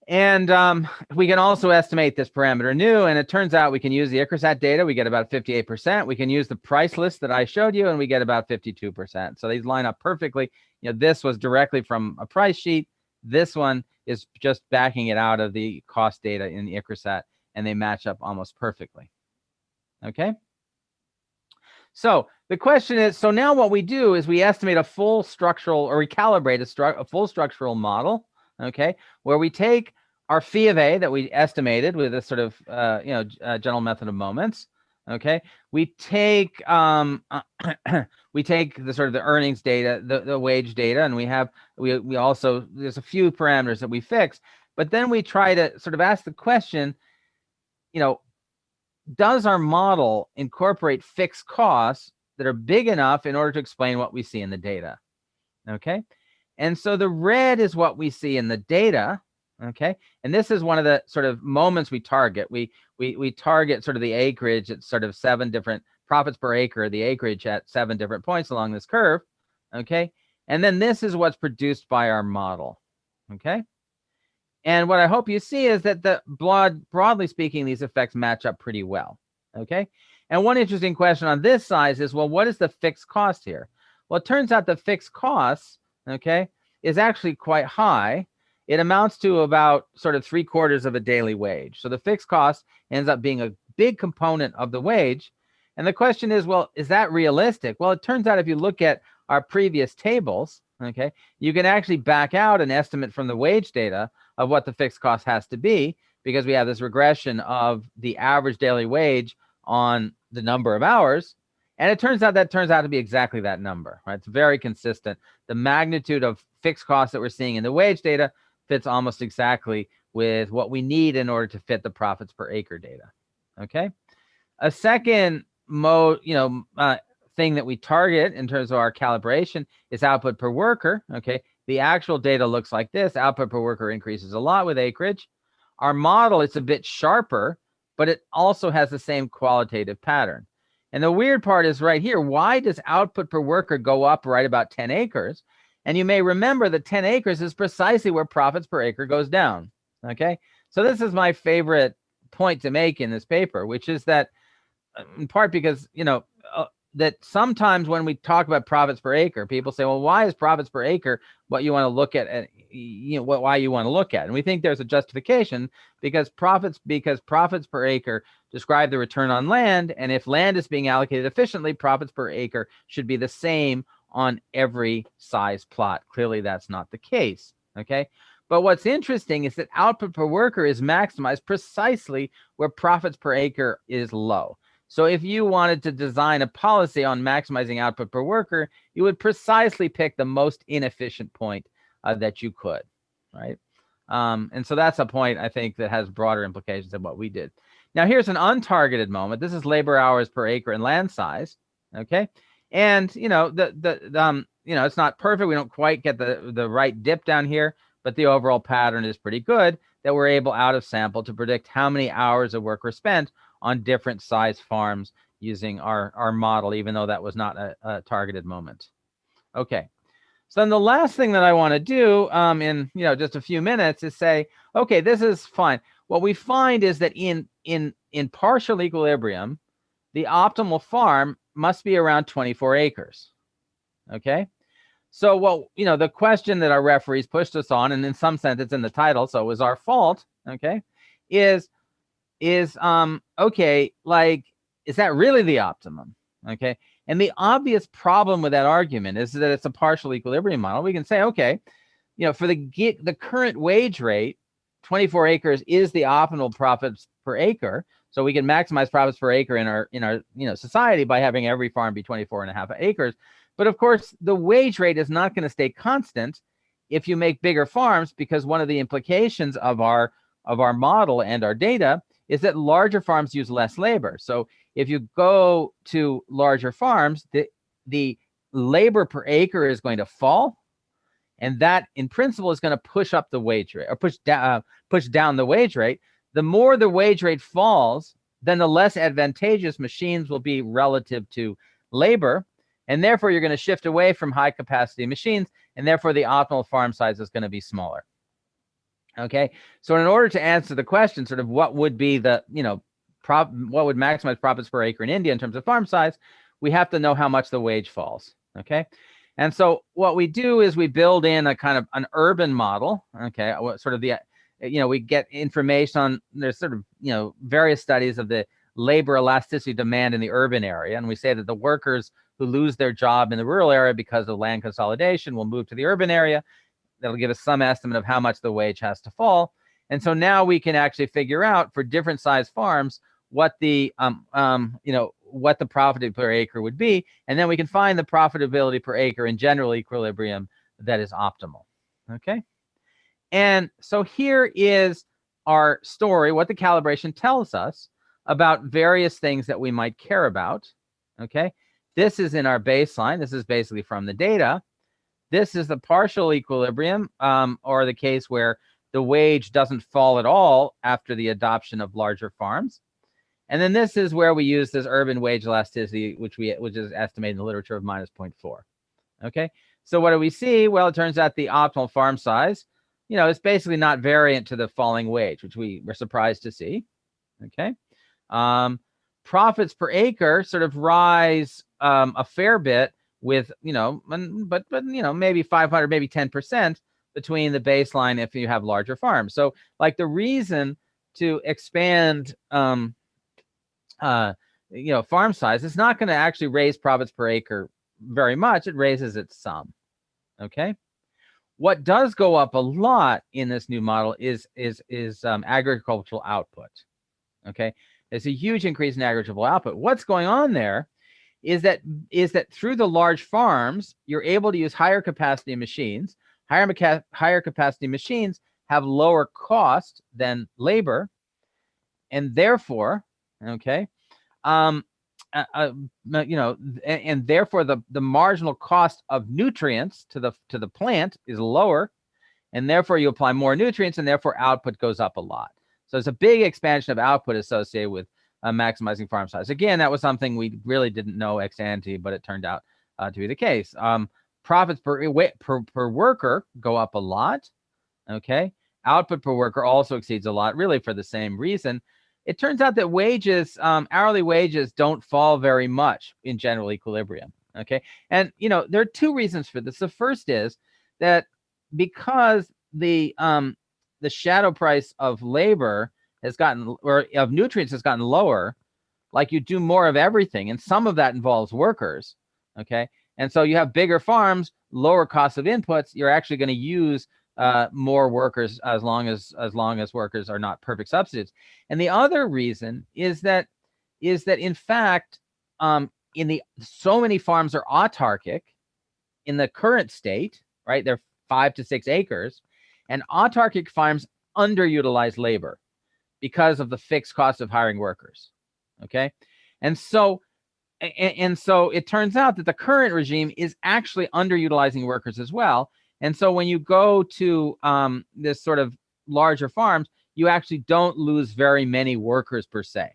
And we can also estimate this parameter nu, and it turns out we can use the Acresat data. We get about 58%. We can use the price list that I showed you, and we get about 52%. So these line up perfectly. This was directly from a price sheet. This one is just backing it out of the cost data in the Acresat, and they match up almost perfectly. Okay. So the question is, so now what we do is we estimate a full structural, or we calibrate a full structural model, okay, where we take our phi of A that we estimated with this sort of, general method of moments, okay. We take we take the sort of the earnings data, the wage data, and we also, there's a few parameters that we fix, but then we try to sort of ask the question, does our model incorporate fixed costs that are big enough in order to explain what we see in the data? Okay. And so the red is what we see in the data. Okay, and this is one of the sort of moments we target. We target sort of the acreage at sort of 7 different profits per acre, the acreage at 7 different points along this curve. Okay, and then this is what's produced by our model. Okay, and what I hope you see is that broadly speaking, these effects match up pretty well. Okay, and one interesting question on this size is, well, what is the fixed cost here? Well, it turns out the fixed cost, okay, is actually quite high. It amounts to about sort of 3/4 of a daily wage. So the fixed cost ends up being a big component of the wage. And the question is, well, is that realistic? Well, it turns out if you look at our previous tables, okay, you can actually back out an estimate from the wage data of what the fixed cost has to be, because we have this regression of the average daily wage on the number of hours. And it turns out to be exactly that number, right? It's very consistent. The magnitude of fixed costs that we're seeing in the wage data fits almost exactly with what we need in order to fit the profits per acre data. Okay. A second thing that we target in terms of our calibration is output per worker. Okay. The actual data looks like this. Output per worker increases a lot with acreage. Our model is a bit sharper, but it also has the same qualitative pattern. And the weird part is right here. Why does output per worker go up right about 10 acres? And you may remember that 10 acres is precisely where profits per acre goes down. Okay, so this is my favorite point to make in this paper, which is that in part because, that sometimes when we talk about profits per acre, people say, well, why is profits per acre what you want to look at, and why you want to look at? And we think there's a justification because profits per acre describe the return on land. And if land is being allocated efficiently, profits per acre should be the same on every size plot. Clearly, that's not the case. Okay. But what's interesting is that output per worker is maximized precisely where profits per acre is low. So if you wanted to design a policy on maximizing output per worker, you would precisely pick the most inefficient point that you could, right? And so that's a point, I think, that has broader implications than what we did. Now, here's an untargeted moment. This is labor hours per acre and land size, okay? And, it's not perfect. We don't quite get the right dip down here, but the overall pattern is pretty good that we're able out of sample to predict how many hours of work were spent on different size farms using our model, even though that was not a targeted moment. Okay, so then the last thing that I want to do in just a few minutes is say, okay, this is fine. What we find is that in partial equilibrium, the optimal farm must be around 24 acres. Okay, so the question that our referees pushed us on, and in some sense it's in the title, so it was our fault, okay, is okay, like, is that really the optimum? Okay, and the obvious problem with that argument is that it's a partial equilibrium model. We can say, okay, for the current wage rate, 24 acres is the optimal profits per acre. So we can maximize profits per acre in our society by having every farm be 24.5 acres. But of course, the wage rate is not going to stay constant if you make bigger farms, because one of the implications of our model and our data is that larger farms use less labor. So if you go to larger farms, the labor per acre is going to fall, and that in principle is going to push up the wage rate, or push down the wage rate. The more the wage rate falls, then the less advantageous machines will be relative to labor, and therefore you're going to shift away from high capacity machines, and therefore the optimal farm size is going to be smaller. Okay, so in order to answer the question, sort of what would be the, what would maximize profits per acre in India in terms of farm size, we have to know how much the wage falls. Okay, and so what we do is we build in a kind of an urban model. Okay, sort of we get information on, there's sort of, various studies of the labor elasticity demand in the urban area. And we say that the workers who lose their job in the rural area because of land consolidation will move to the urban area. That'll give us some estimate of how much the wage has to fall. And so now we can actually figure out for different size farms what the what the profitability per acre would be. And then we can find the profitability per acre in general equilibrium that is optimal. Okay. And so here is our story, what the calibration tells us about various things that we might care about. Okay. This is in our baseline. This is basically from the data. This is the partial equilibrium, or the case where the wage doesn't fall at all after the adoption of larger farms. And then this is where we use this urban wage elasticity, which is estimated in the literature of minus 0.4. Okay, so what do we see? Well, it turns out the optimal farm size, is basically not variant to the falling wage, which we were surprised to see. Okay, profits per acre sort of rise a fair bit with, but maybe 500, maybe 10% between the baseline if you have larger farms. So like the reason to expand farm size, it's not going to actually raise profits per acre very much. It raises its sum. Okay, what does go up a lot in this new model is agricultural output. Okay, there's a huge increase in agricultural output. What's going on there is that through the large farms, you're able to use higher capacity machines. Higher capacity machines have lower cost than labor, and therefore, okay, and therefore the marginal cost of nutrients to the plant is lower, and therefore you apply more nutrients, and therefore output goes up a lot. So it's a big expansion of output associated with maximizing farm size. Again, that was something we really didn't know ex ante, but it turned out to be the case. Profits per worker go up a lot. Okay, output per worker also exceeds a lot, really for the same reason. It turns out that wages, hourly wages, don't fall very much in general equilibrium. Okay, and there are two reasons for this. The first is that because the shadow price of labor has gotten, or of nutrients has gotten lower, like you do more of everything, and some of that involves workers. Okay, and so you have bigger farms, lower costs of inputs. You're actually going to use more workers as long as workers are not perfect substitutes. And the other reason is that in fact, so many farms are autarkic in the current state, right? They're 5 to 6 acres, and autarkic farms underutilize labor because of the fixed cost of hiring workers. Okay, and so it turns out that the current regime is actually underutilizing workers as well. And so when you go to this sort of larger farms, you actually don't lose very many workers per se.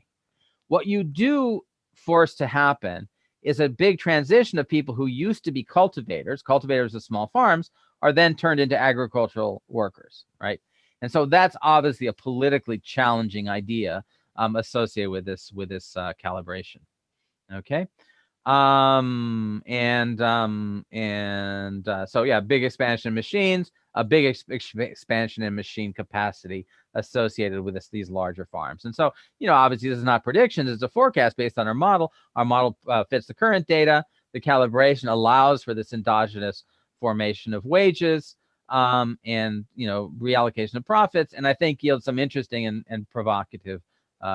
What you do force to happen is a big transition of people who used to be cultivators of small farms, are then turned into agricultural workers, right? And so that's obviously a politically challenging idea associated with this calibration. Okay. So yeah, big expansion in machines, a big expansion in machine capacity associated with these larger farms. And so, obviously this is not predictions, it's a forecast based on our model. Our model fits the current data. The calibration allows for this endogenous formation of wages and, reallocation of profits, and I think yields some interesting and provocative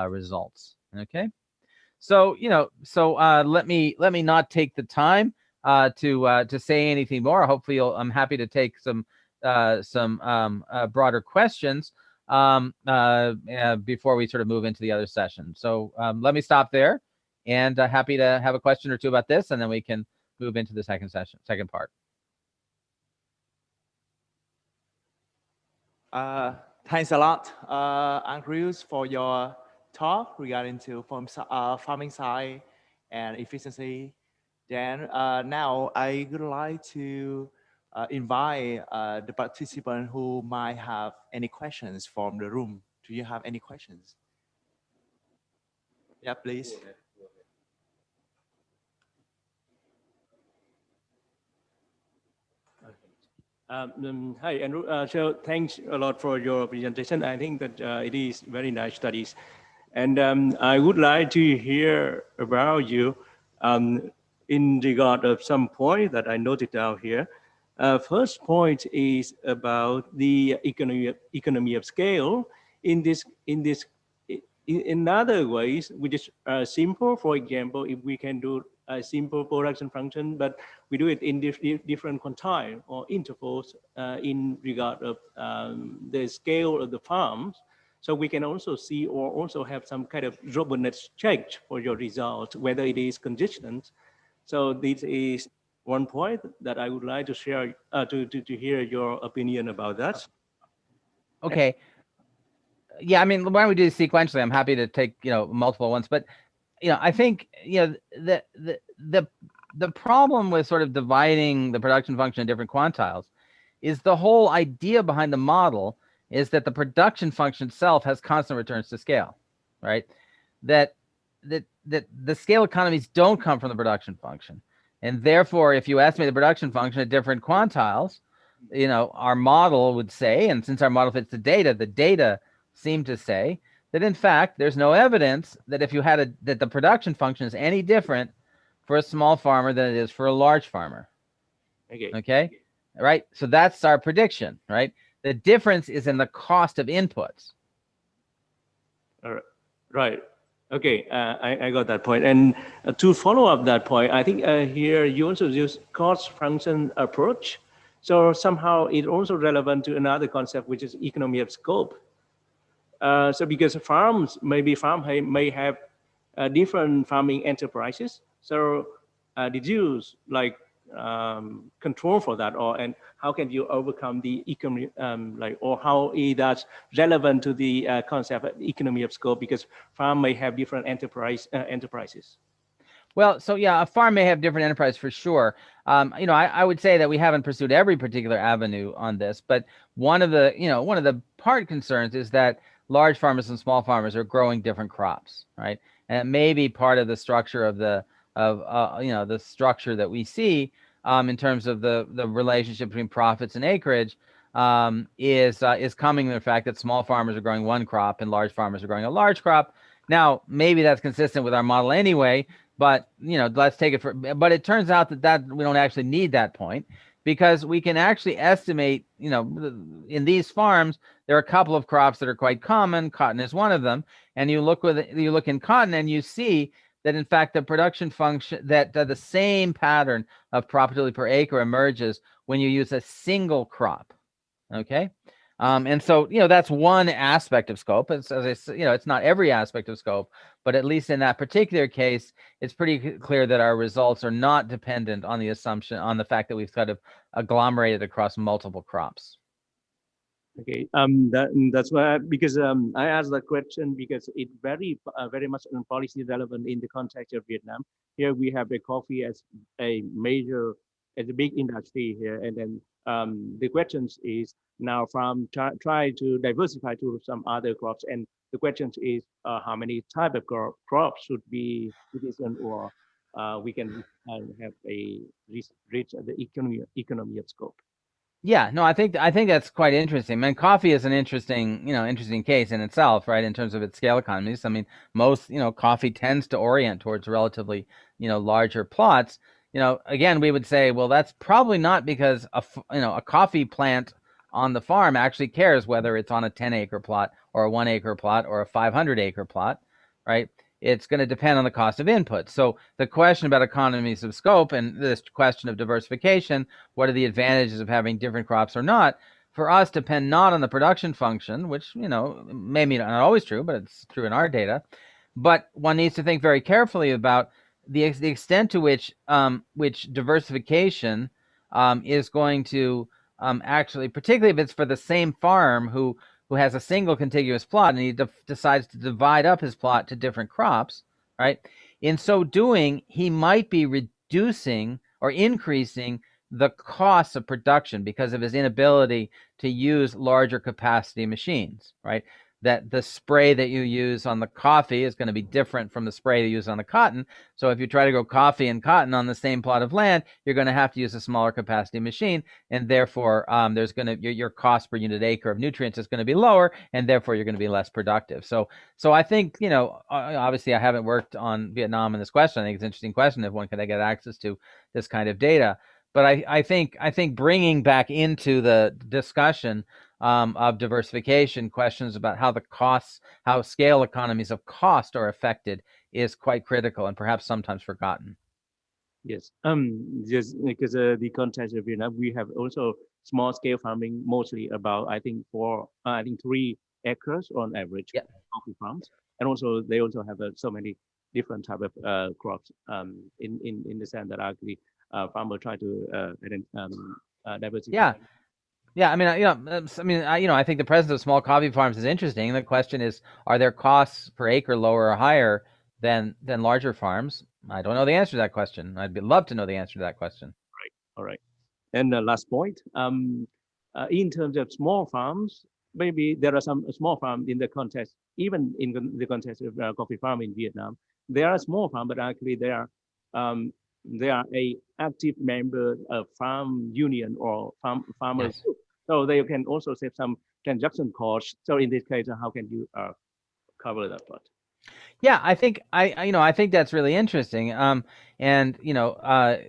results. Okay. So, let me not take the time to say anything more. Hopefully I'm happy to take some broader questions before we sort of move into the other session. So let me stop there, and happy to have a question or two about this, and then we can move into the second part. Thanks a lot, Acreage, for your talk regarding to farming side and efficiency. Then now I would like to invite the participant who might have any questions from the room. Do you have any questions? Yeah, please. Hi, Andrew. So thanks a lot for your presentation. I think that it is very nice studies. And I would like to hear about you in regard of some point that I noted down here. First point is about the economy of scale in other ways, which is simple. For example, if we can do a simple production function, but we do it in different quantile or intervals in regard of the scale of the farms. So we can also see or also have some kind of robustness check for your results, whether it is consistent. So this is one point that I would like to share, to hear your opinion about that. Okay. Yeah, I mean, why don't we do this sequentially? I'm happy to take, multiple ones, but, I think, the problem with sort of dividing the production function in different quantiles is the whole idea behind the model is that the production function itself has constant returns to scale, right? That the scale economies don't come from the production function. And therefore, if you estimate the production function at different quantiles, our model would say, and since our model fits the data seem to say that in fact, there's no evidence that if you had that the production function is any different for a small farmer than it is for a large farmer. Okay. Right. So that's our prediction, right? The difference is in the cost of inputs. All right. Right. Okay, I got that point. And to follow up that point, I think here you also use cost function approach. So somehow it's also relevant to another concept, which is economy of scope. So because farms may have different farming enterprises. So did you control for that, and how can you overcome the economy, or how is that relevant to the concept of economy of scope, because farm may have different enterprises? Well, so yeah, a farm may have different enterprises for sure. I would say that we haven't pursued every particular avenue on this, but one of the part concerns is that large farmers and small farmers are growing different crops, right? And it may be part of the structure of the structure that we see in terms of the relationship between profits and acreage is coming from the fact that small farmers are growing one crop and large farmers are growing a large crop. Now, maybe that's consistent with our model anyway, but let's take it but it turns out that we don't actually need that point, because we can actually estimate, in these farms, there are a couple of crops that are quite common. Cotton is one of them. And you look in cotton and you see that in fact the production function, that the same pattern of profitability per acre emerges when you use a single crop. Okay. And so, that's one aspect of scope. As I said, it's not every aspect of scope, but at least in that particular case, it's pretty clear that our results are not dependent on the fact that we've kind of agglomerated across multiple crops. Okay, that's why, because I asked that question because it very much policy relevant in the context of Vietnam. Here we have the coffee as a big industry here, and then the question is now farm try to diversify to some other crops, and the question is how many type of crops should be citizen, or we can have a reach the economy of scope. Yeah, no, I think that's quite interesting. I mean, coffee is an interesting case in itself, right? In terms of its scale economies. I mean, most, coffee tends to orient towards relatively, larger plots. Again, we would say, well, that's probably not because a coffee plant on the farm actually cares whether it's on a 10-acre plot or a 1-acre plot or a 500-acre plot, right? It's going to depend on the cost of input. So the question about economies of scope and this question of diversification, what are the advantages of having different crops or not, for us depend not on the production function, which, maybe not always true, but it's true in our data. But one needs to think very carefully about the extent to which diversification is going to actually, particularly if it's for the same farm who has a single contiguous plot and he decides to divide up his plot to different crops, right? In so doing, he might be reducing or increasing the cost of production because of his inability to use larger capacity machines, right? That the spray that you use on the coffee is going to be different from the spray you use on the cotton. So if you try to grow coffee and cotton on the same plot of land, you're going to have to use a smaller capacity machine, and therefore there's going to your cost per unit acre of nutrients is going to be lower, and therefore you're going to be less productive. So I think, obviously I haven't worked on Vietnam in this question. I think it's an interesting question if one could get access to this kind of data. But I think bringing back into the discussion of diversification questions about how scale economies of cost are affected is quite critical and perhaps sometimes forgotten. Yes, just because the context of Vietnam, we have also small scale farming, mostly about I think 3 acres on average, yeah, coffee farms, and also they also have so many different type of crops in the sense that actually farmers try to diversify. Yeah. Yeah, I mean, I think the presence of small coffee farms is interesting. The question is, are their costs per acre lower or higher than larger farms? I don't know the answer to that question. I'd love to know the answer to that question. All right. And the last point, in terms of small farms, maybe there are some small farms in the context, even in the context of coffee farm in Vietnam. There are small farms, but actually they are a active member of farm union or farmers Yes. group. So they can also save some transaction costs. So in this case, how can you cover that part? Yeah, I think I think that's really interesting. And the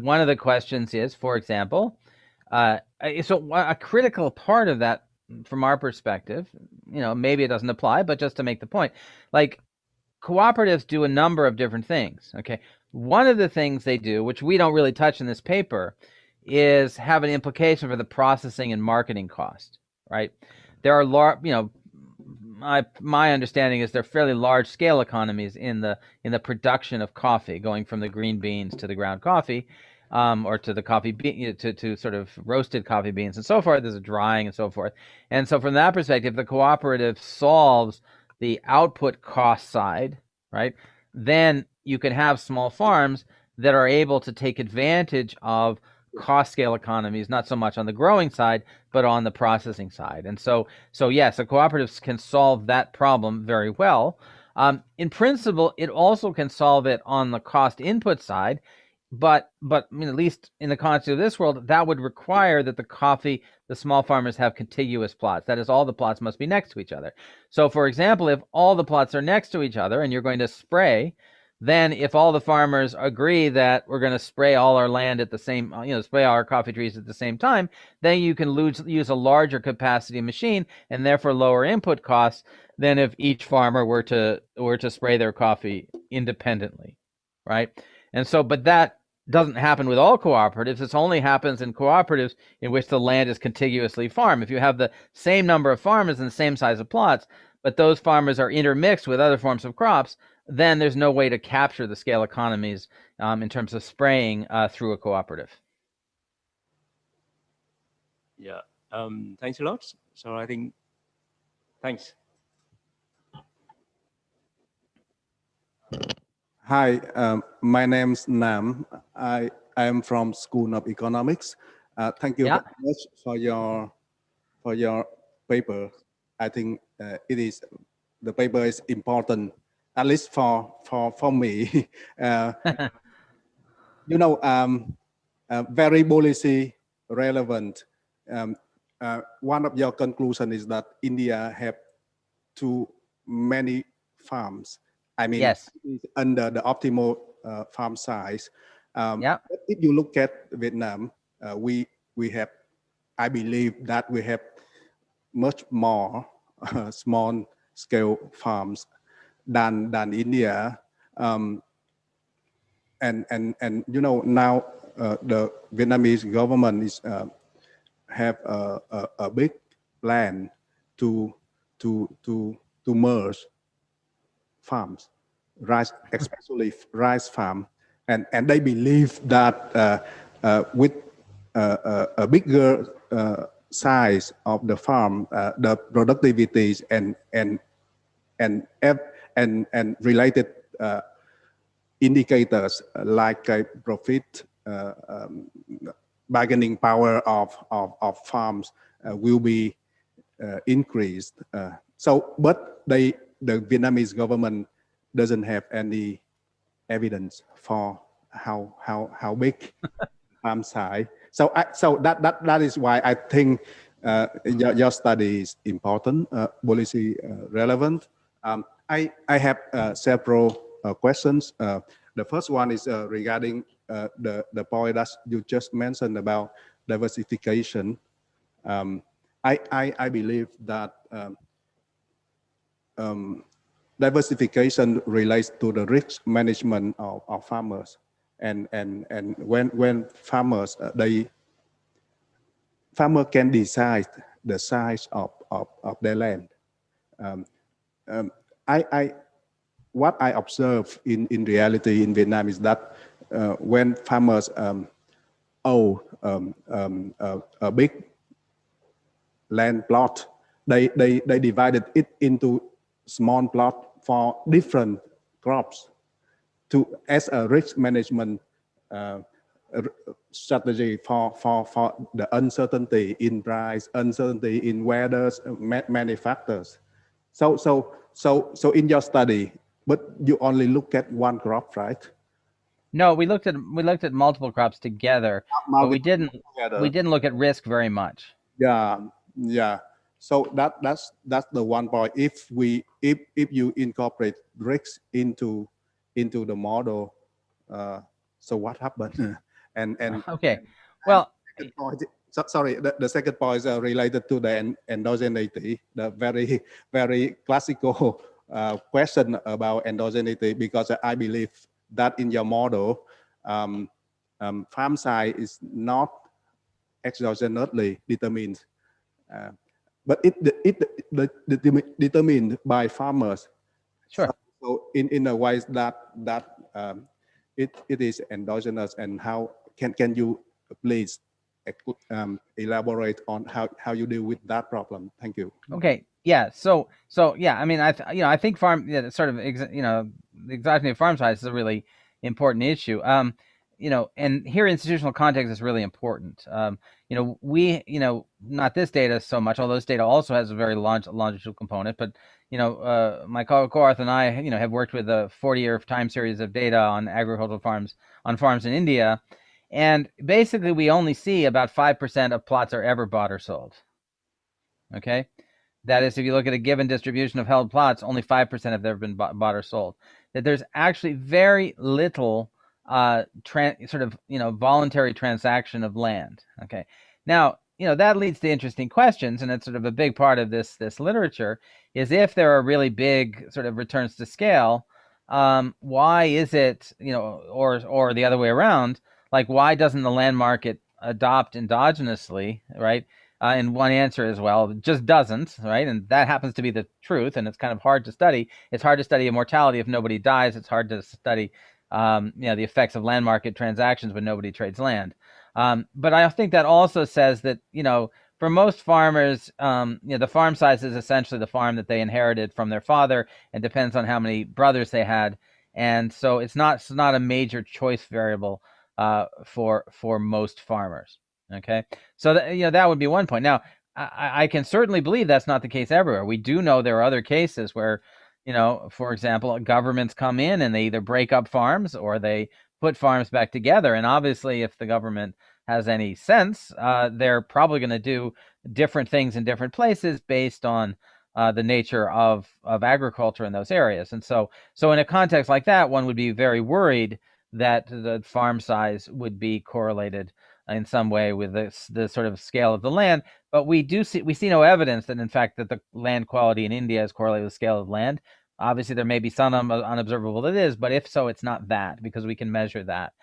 one of the questions is, for example, so a critical part of that, from our perspective, maybe it doesn't apply, but just to make the point, like cooperatives do a number of different things. Okay, one of the things they do, which we don't really touch in this paper, is have an implication for the processing and marketing cost. Right, there are my understanding is they're fairly large scale economies in the production of coffee, going from the green beans to the ground coffee, or to the coffee bean to sort of roasted coffee beans and so forth. There's a drying and so forth. And so from that perspective, the cooperative solves the output cost side, right? Then you can have small farms that are able to take advantage of cost scale economies, not so much on the growing side, but on the processing side. And so yes, the cooperatives can solve that problem very well. In principle, it also can solve it on the cost input side, but I mean, at least in the context of this world, that would require that the small farmers have contiguous plots. That is, all the plots must be next to each other. So, for example, if all the plots are next to each other and you're going to spray, then if all the farmers agree that we're going to spray all our land at the same, spray all our coffee trees at the same time, then you can use a larger capacity machine and therefore lower input costs than if each farmer were to spray their coffee independently, right? And so, but that doesn't happen with all cooperatives. This only happens in cooperatives in which the land is contiguously farmed. If you have the same number of farmers and the same size of plots, but those farmers are intermixed with other forms of crops, then there's no way to capture the scale economies in terms of spraying through a cooperative. Yeah, thanks a lot. So I think, thanks. Hi, my name's Nam. I am from School of Economics. Thank you very much for your paper. I think the paper is important, at least for me. Very policy relevant. One of your conclusions is that India have too many farms. I mean, yes, under the optimal farm size. If you look at Vietnam, we have, I believe that we have much more small scale farms than India. And now the Vietnamese government is have a big plan to merge farms, rice, especially rice farm, and they believe that with a bigger size of the farm, the productivities and related indicators like profit, bargaining power of farms will be increased. But the Vietnamese government doesn't have any evidence for how big farm size. So that is why I think your study is important, policy relevant. I have several questions. The first one is regarding the point that you just mentioned about diversification. I believe that diversification relates to the risk management of farmers, and when farmers farmer can decide the size of their land. What I observe in reality in Vietnam is that when farmers a big land plot, they divided it into small plot for different crops as a risk management strategy for the uncertainty in price, uncertainty in weather, many factors. So in your study, but you only look at one crop, right? No, we looked at multiple crops together, but we didn't look at risk very much. Yeah. So that's the one point. If you incorporate risks into the model, so what happened? and okay, well, sorry, the second point is related to the endogeneity, the very, very classical question about endogeneity, because I believe that in your model, farm size is not exogenously determined, but it determined by farmers. Sure. So in a way that it is endogenous, and how can you please elaborate on how you deal with that problem? Thank you. Okay. Yeah. So yeah. I mean, I think sort of the exogeny of farm size is a really important issue. And here institutional context is really important. We not this data so much, although this data also has a very longitudinal component. But my co-author and I, have worked with a 40-year time series of data on agricultural farms in India. And basically, we only see about 5% of plots are ever bought or sold. Okay, that is, if you look at a given distribution of held plots, only 5% have ever been bought or sold. That there's actually very little voluntary transaction of land. Okay, now that leads to interesting questions, and it's sort of a big part of this literature. Is if there are really big sort of returns to scale, why is it or the other way around? Like, why doesn't the land market adopt endogenously, right? And one answer is, well, it just doesn't, right? And that happens to be the truth, and it's kind of hard to study. It's hard to study immortality if nobody dies. It's hard to study, the effects of land market transactions when nobody trades land. But I think that also says that, for most farmers, the farm size is essentially the farm that they inherited from their father, and depends on how many brothers they had. And so it's not a major choice variable for most farmers. Okay, so that would be one point. Now, I can certainly believe that's not the case everywhere. We do know there are other cases where, for example, governments come in and they either break up farms or they put farms back together. And obviously, if the government has any sense, they're probably going to do different things in different places based on the nature of agriculture in those areas. And so in a context like that, one would be very worried that the farm size would be correlated in some way with the sort of scale of the land. But we see no evidence that, in fact, that the land quality in India is correlated with the scale of land. Obviously, there may be some unobservable that is, but if so, it's not that, because we can measure that.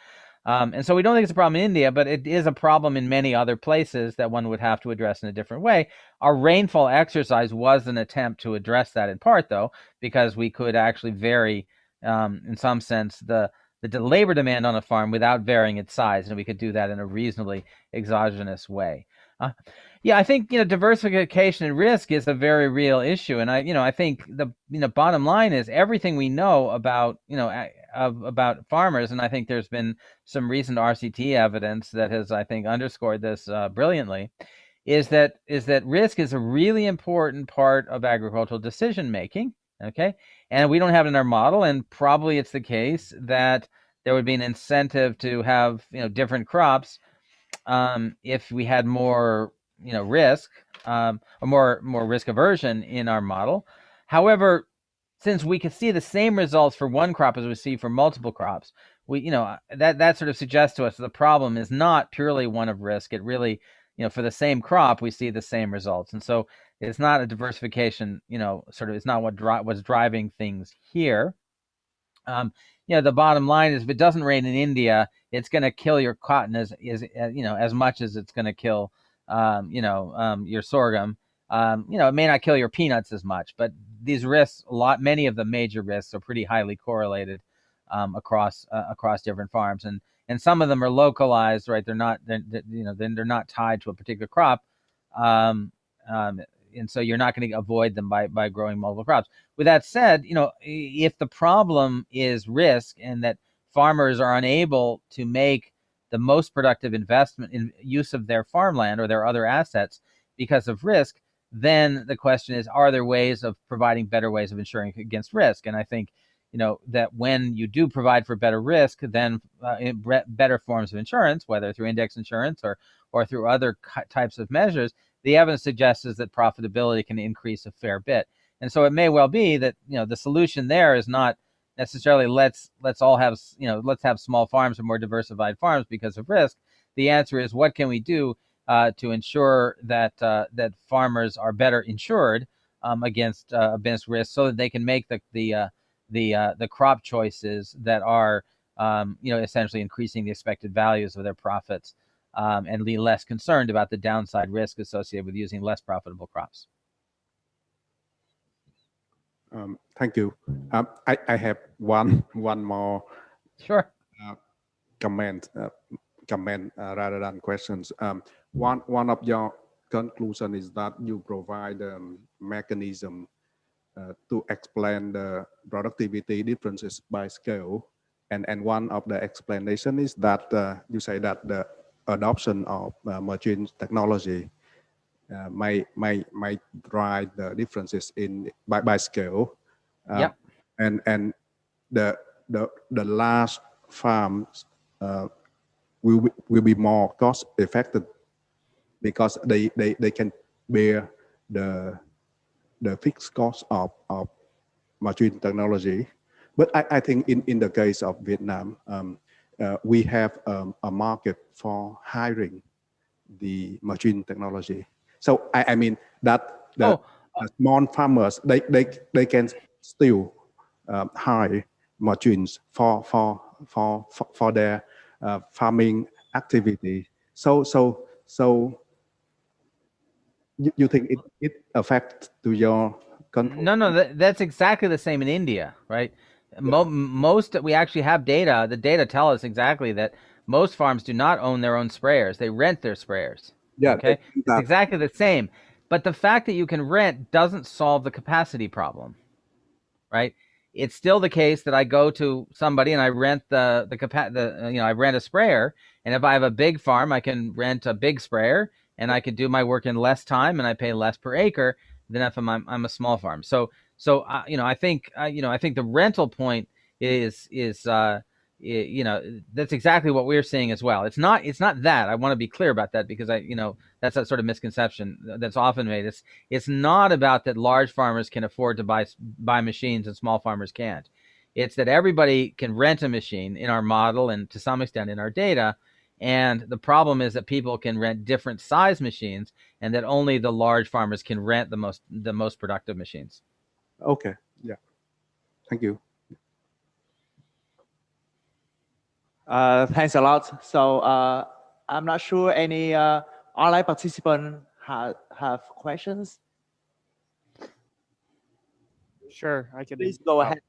And so we don't think it's a problem in India, but it is a problem in many other places that one would have to address in a different way. Our rainfall exercise was an attempt to address that in part, though, because we could actually vary, in some sense, the labor demand on a farm without varying its size, and we could do that in a reasonably exogenous way. I think diversification and risk is a very real issue, and I think the bottom line is everything we know about about farmers, and I think there's been some recent RCT evidence that has, I think, underscored this brilliantly, is that risk is a really important part of agricultural decision making. Okay, and we don't have it in our model, and probably it's the case that there would be an incentive to have different crops if we had more risk or more risk aversion in our model. However, since we can see the same results for one crop as we see for multiple crops, we that sort of suggests to us that the problem is not purely one of risk. It really for the same crop we see the same results, and so it's not a diversification, it's not what's driving things here. The bottom line is, if it doesn't rain in India, it's going to kill your cotton as much as it's going to kill, your sorghum. It may not kill your peanuts as much, but these risks, many of the major risks are pretty highly correlated across different farms, and some of them are localized, right? They're not tied to a particular crop, and so you're not going to avoid them by growing multiple crops. With that said, if the problem is risk and that farmers are unable to make the most productive investment in use of their farmland or their other assets because of risk, then the question is, are there ways of providing better ways of insuring against risk? And I think, that when you do provide for better risk, then better forms of insurance, whether through index insurance or through other types of measures, the evidence suggests is that profitability can increase a fair bit. And so it may well be that, the solution there is not necessarily let's have small farms or more diversified farms because of risk. The answer is, what can we do to ensure that farmers are better insured against risk, so that they can make the crop choices that are essentially increasing the expected values of their profits, and be less concerned about the downside risk associated with using less profitable crops. Thank you. I have one more. Sure. Comment rather than questions. One of your conclusion is that you provide a mechanism to explain the productivity differences by scale, and one of the explanation is that you say that the adoption of machine technology might drive the differences by scale. Yep. And the large farms will be more cost effective because they can bear the fixed cost of machine technology. But I think in the case of Vietnam, we have a market for hiring the machine technology. So I mean that the small farmers, they can still hire machines for their farming activity. So you think it affects to your country? No, that's exactly the same in India, right? Most we actually have data. The data tell us exactly that most farms do not own their own sprayers; they rent their sprayers. Yeah, okay, it's exactly the same. But the fact that you can rent doesn't solve the capacity problem, right? It's still the case that I go to somebody and I rent I rent a sprayer, and if I have a big farm, I can rent a big sprayer, and I can do my work in less time, and I pay less per acre than if I'm a small farm. So I think the rental point is that's exactly what we're seeing as well. It's not that. I want to be clear about that, because that's that sort of misconception that's often made. It's not about that large farmers can afford to buy machines and small farmers can't. It's that everybody can rent a machine in our model and to some extent in our data. And the problem is that people can rent different size machines, and that only the large farmers can rent the most productive machines. Okay. Yeah. Thank you. Thanks a lot. So I'm not sure any online participant have questions. Sure, I can. Please go ahead.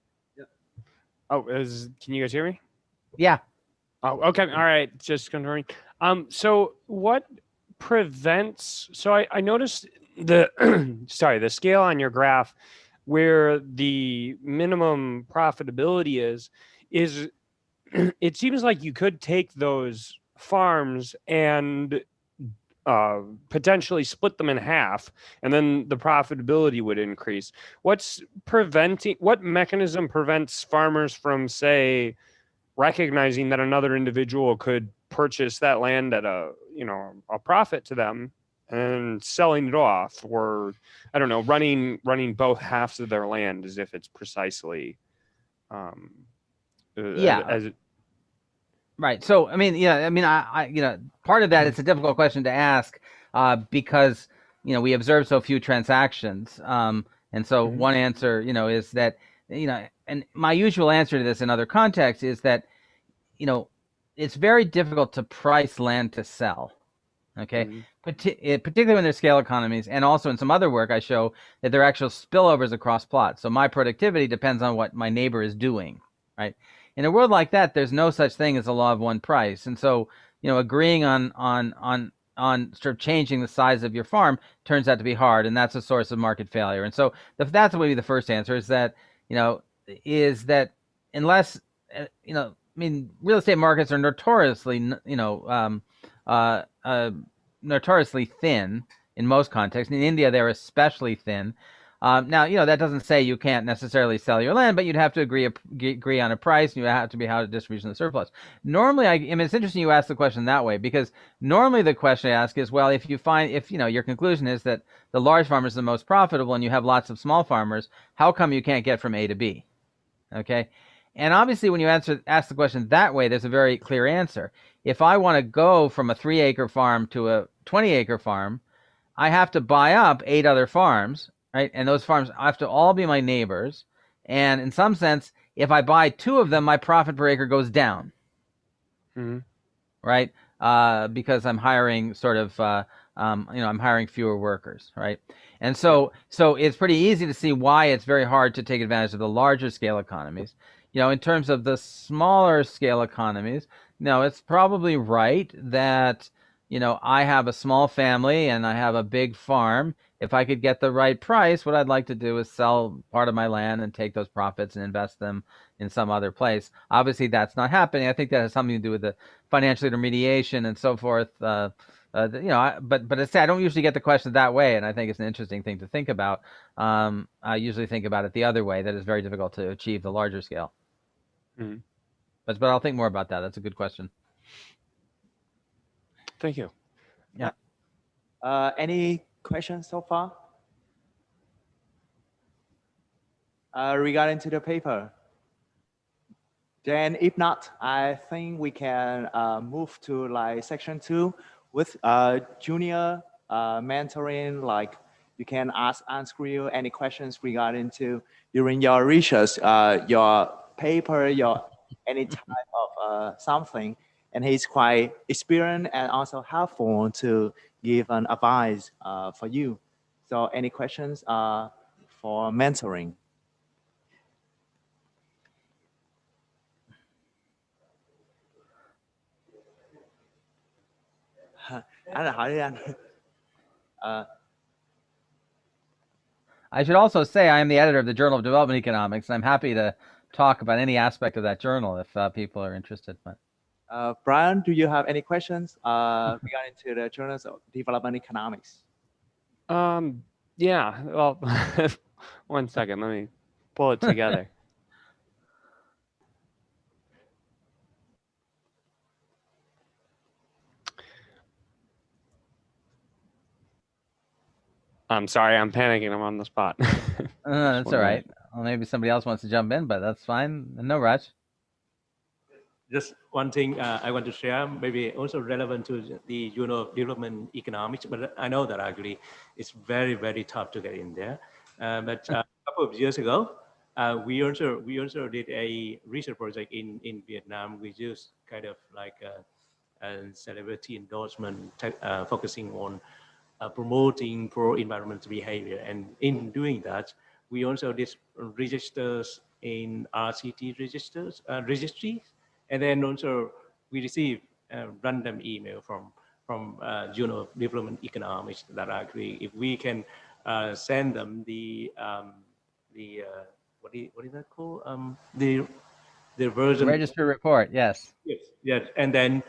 Oh, can you guys hear me? Yeah. Oh, okay. All right. Just confirming. So what prevents? So I noticed the the scale on your graph where the minimum profitability is it seems like you could take those farms and potentially split them in half, and then the profitability would increase. What mechanism prevents farmers from, say, recognizing that another individual could purchase that land at a profit to them and selling it off, or I don't know, running both halves of their land as if it's precisely right. So I part of that, it's a difficult question to ask because we observe so few transactions, and so one answer is that and my usual answer to this in other contexts is that it's very difficult to price land to sell. Okay, particularly when there's scale economies, and also in some other work I show that there are actual spillovers across plots. So my productivity depends on what my neighbor is doing, right? In a world like that, there's no such thing as a law of one price. And so, agreeing on sort of changing the size of your farm turns out to be hard, and that's a source of market failure. And so that's maybe the first answer is that, unless, real estate markets are notoriously, notoriously thin in most contexts. In India, they're especially thin. Now, that doesn't say you can't necessarily sell your land, but you'd have to agree on a price, and you have to be how to distribution of the surplus. Normally, it's interesting you ask the question that way, because normally the question I ask is, well, if your conclusion is that the large farmer is the most profitable and you have lots of small farmers, how come you can't get from A to B? Okay. And obviously, when you ask the question that way, there's a very clear answer. If I want to go from a 3-acre farm to a 20-acre farm, I have to buy up 8 other farms, right? And those farms have to all be my neighbors. And in some sense, if I buy 2 of them, my profit per acre goes down, right? Because I'm hiring I'm hiring fewer workers, right? And so it's pretty easy to see why it's very hard to take advantage of the larger scale economies. In terms of the smaller scale economies, it's probably right that, I have a small family and I have a big farm. If I could get the right price, what I'd like to do is sell part of my land and take those profits and invest them in some other place. Obviously, that's not happening. I think that has something to do with the financial intermediation and so forth. But I don't usually get the question that way, and I think it's an interesting thing to think about. I usually think about it the other way, that it's very difficult to achieve the larger scale. But I'll think more about that. That's a good question. Thank you. Yeah. Any questions so far? Regarding to the paper? Then if not, I think we can move to section 2 with junior mentoring. You can answer you any questions regarding to during your research, your paper, any type of something. And he's quite experienced and also helpful to give an advice for you. So any questions for mentoring? Anh là hỏi đi anh. I should also say I am the editor of the Journal of Development Economics, and I'm happy to talk about any aspect of that journal if people are interested. But Brian, do you have any questions regarding to the Journals of Development Economics? Yeah. Well, one second. Let me pull it together. I'm sorry, I'm panicking. I'm on the spot. That's all right. Well, maybe somebody else wants to jump in, but that's fine. No rush. Just one thing I want to share, maybe also relevant to the Journal of Development Economics, but I know that actually it's very, very tough to get in there. But a couple of years ago, we also did a research project in Vietnam. We just kind of like a celebrity endorsement, focusing on promoting pro-environmental behavior. And in doing that, we also did registers in RCT registries. And then also we received a random email from Journal of Development Economics that actually, if we can send them the what is that called? The version. Register report, yes. Yes. And then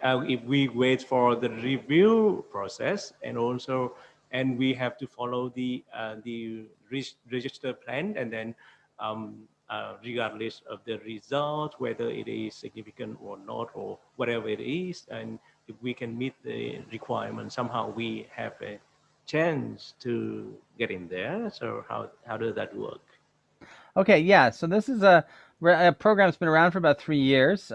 if we wait for the review process, and we have to follow the register plan, and then regardless of the result, whether it is significant or not, or whatever it is, and if we can meet the requirement, somehow we have a chance to get in there. So how does that work? Okay, yeah. So this is a program that's been around for about 3 years.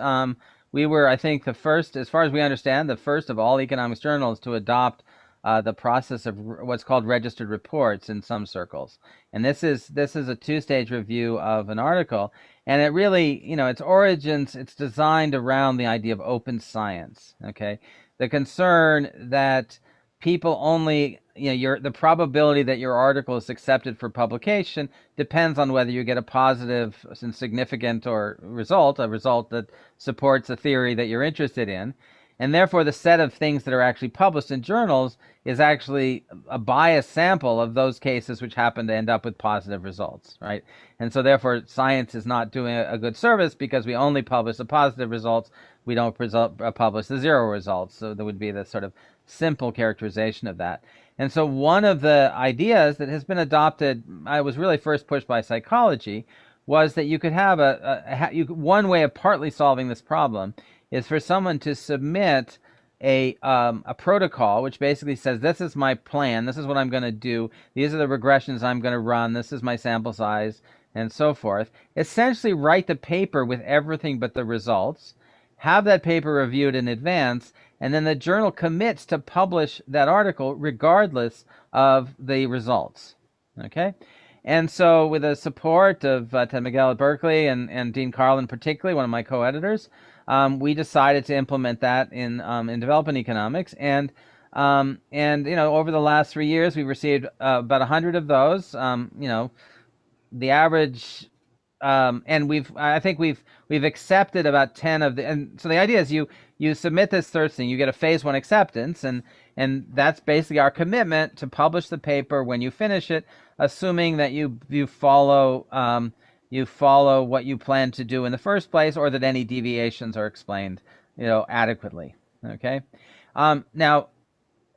We were, I think, the first, as far as we understand, the first of all economics journals to adopt the process of what's called registered reports in some circles. And this is a 2-stage review of an article, and it really, its origins, it's designed around the idea of open science. Okay, the concern that people only, the probability that your article is accepted for publication depends on whether you get a positive and significant a result that supports a theory that you're interested in. And therefore, the set of things that are actually published in journals is actually a biased sample of those cases which happen to end up with positive results, right? And so therefore, science is not doing a good service because we only publish the positive results. We don't publish the zero results. So there would be this sort of simple characterization of that. And so one of the ideas that has been adopted, I was really first pushed by psychology, was that you could have one way of partly solving this problem is for someone to submit a protocol, which basically says, this is my plan, this is what I'm going to do, these are the regressions I'm going to run, this is my sample size, and so forth. Essentially write the paper with everything but the results, have that paper reviewed in advance, and then the journal commits to publish that article regardless of the results. Okay? And so with the support of Ted Miguel at Berkeley and Dean Carlin particularly, one of my co-editors, we decided to implement that in development economics. And over the last 3 years, we've received about 100 of those. The average, and I think we've accepted about 10 of the. And so the idea is you submit this third thing, you get a phase 1 acceptance, and that's basically our commitment to publish the paper when you finish it, assuming that you follow what you plan to do in the first place, or that any deviations are explained, adequately. Okay. Now,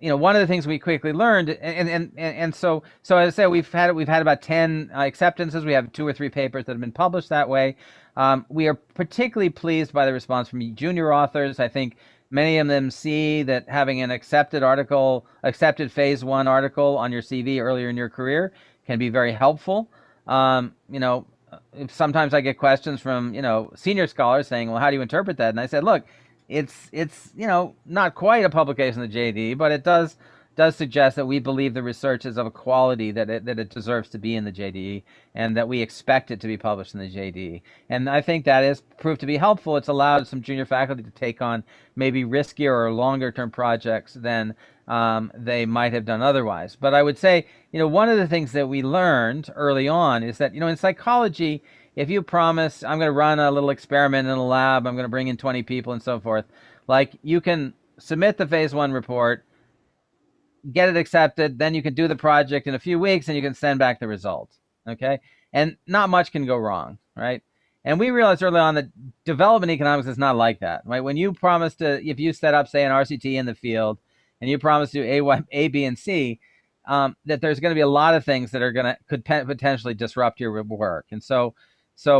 one of the things we quickly learned, and so as I said, we've had about 10 acceptances. We have 2 or 3 papers that have been published that way. We are particularly pleased by the response from junior authors. I think many of them see that having an accepted phase 1 article on your CV earlier in your career can be very helpful. Sometimes I get questions from, senior scholars saying, well, how do you interpret that? And I said, look, it's not quite a publication in the JD, but it does suggest that we believe the research is of a quality that it deserves to be in the JD, and that we expect it to be published in the JD. And I think that has proved to be helpful. It's allowed some junior faculty to take on maybe riskier or longer term projects than they might have done otherwise. But I would say, one of the things that we learned early on is that, in psychology, if you promise, I'm going to run a little experiment in a lab, I'm going to bring in 20 people and so forth, like, you can submit the phase 1 report, get it accepted, then you can do the project in a few weeks and you can send back the results. Okay? And not much can go wrong, right? And we realized early on that development economics is not like that, right? When you promise if you set up, say, an RCT in the field, and you promise to do A, B, and C, that there's going to be a lot of things that could potentially disrupt your work. And so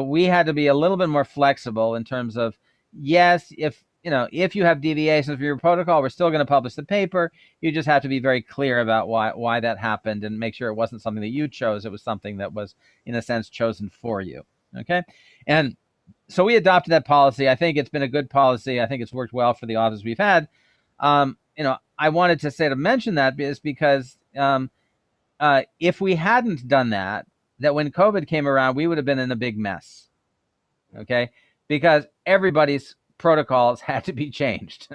we had to be a little bit more flexible in terms of, yes, if you have deviations from your protocol, we're still going to publish the paper. You just have to be very clear about why that happened, and make sure it wasn't something that you chose. It was something that was, in a sense, chosen for you. Okay? And so we adopted that policy. I think it's been a good policy. I think it's worked well for the authors we've had. I wanted to mention that is because if we hadn't done that when COVID came around, we would have been in a big mess. Okay? Because everybody's protocols had to be changed,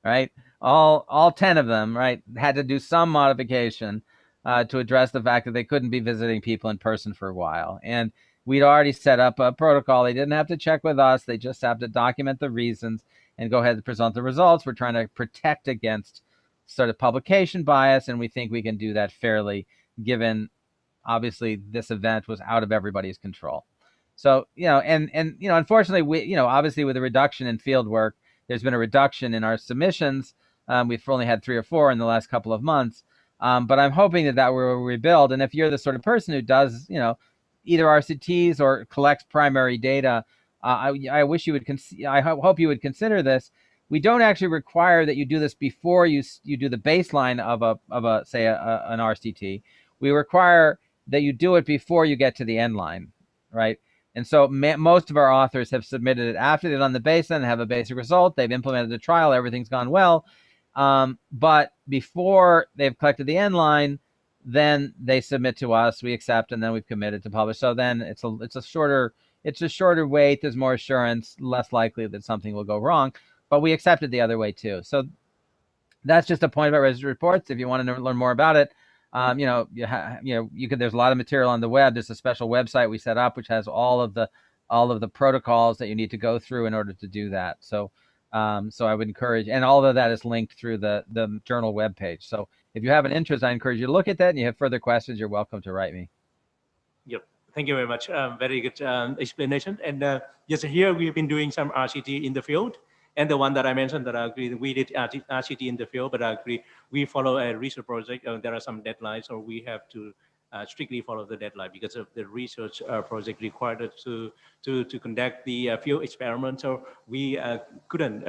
right? All 10 of them, right, had to do some modification to address the fact that they couldn't be visiting people in person for a while. And we'd already set up a protocol. They didn't have to check with us. They just have to document the reasons and go ahead and present the results. We're trying to protect against sort of publication bias, and we think we can do that fairly, given obviously this event was out of everybody's control. So, unfortunately, we, obviously with a reduction in field work, there's been a reduction in our submissions. We've only had 3 or 4 in the last couple of months. But I'm hoping that will rebuild. And if you're the sort of person who does, either RCTs or collects primary data, I wish you would I hope you would consider this. We don't actually require that you do this before you do the baseline of a say an RCT. We require that you do it before you get to the end line, right? And so most of our authors have submitted it after they've done the baseline and have a basic result. They've implemented the trial, everything's gone well. But before they've collected the end line, then they submit to us, we accept, and then we've committed to publish. So then it's a shorter wait. There's more assurance, less likely that something will go wrong. But we accept it the other way too. So that's just a point about registered reports. If you want to learn more about it, you could. There's a lot of material on the web. There's a special website we set up which has all of the protocols that you need to go through in order to do that. So I would encourage, and all of that is linked through the journal webpage. So if you have an interest, I encourage you to look at that. And you have further questions, you're welcome to write me. Yep. Thank you very much. Very good explanation. And yes, here we've been doing some RCT in the field. And the one that I mentioned that I agree, we did RCT in the field, but I agree, we follow a research project. There are some deadlines, so we have to strictly follow the deadline because of the research project required to conduct the field experiment. So we couldn't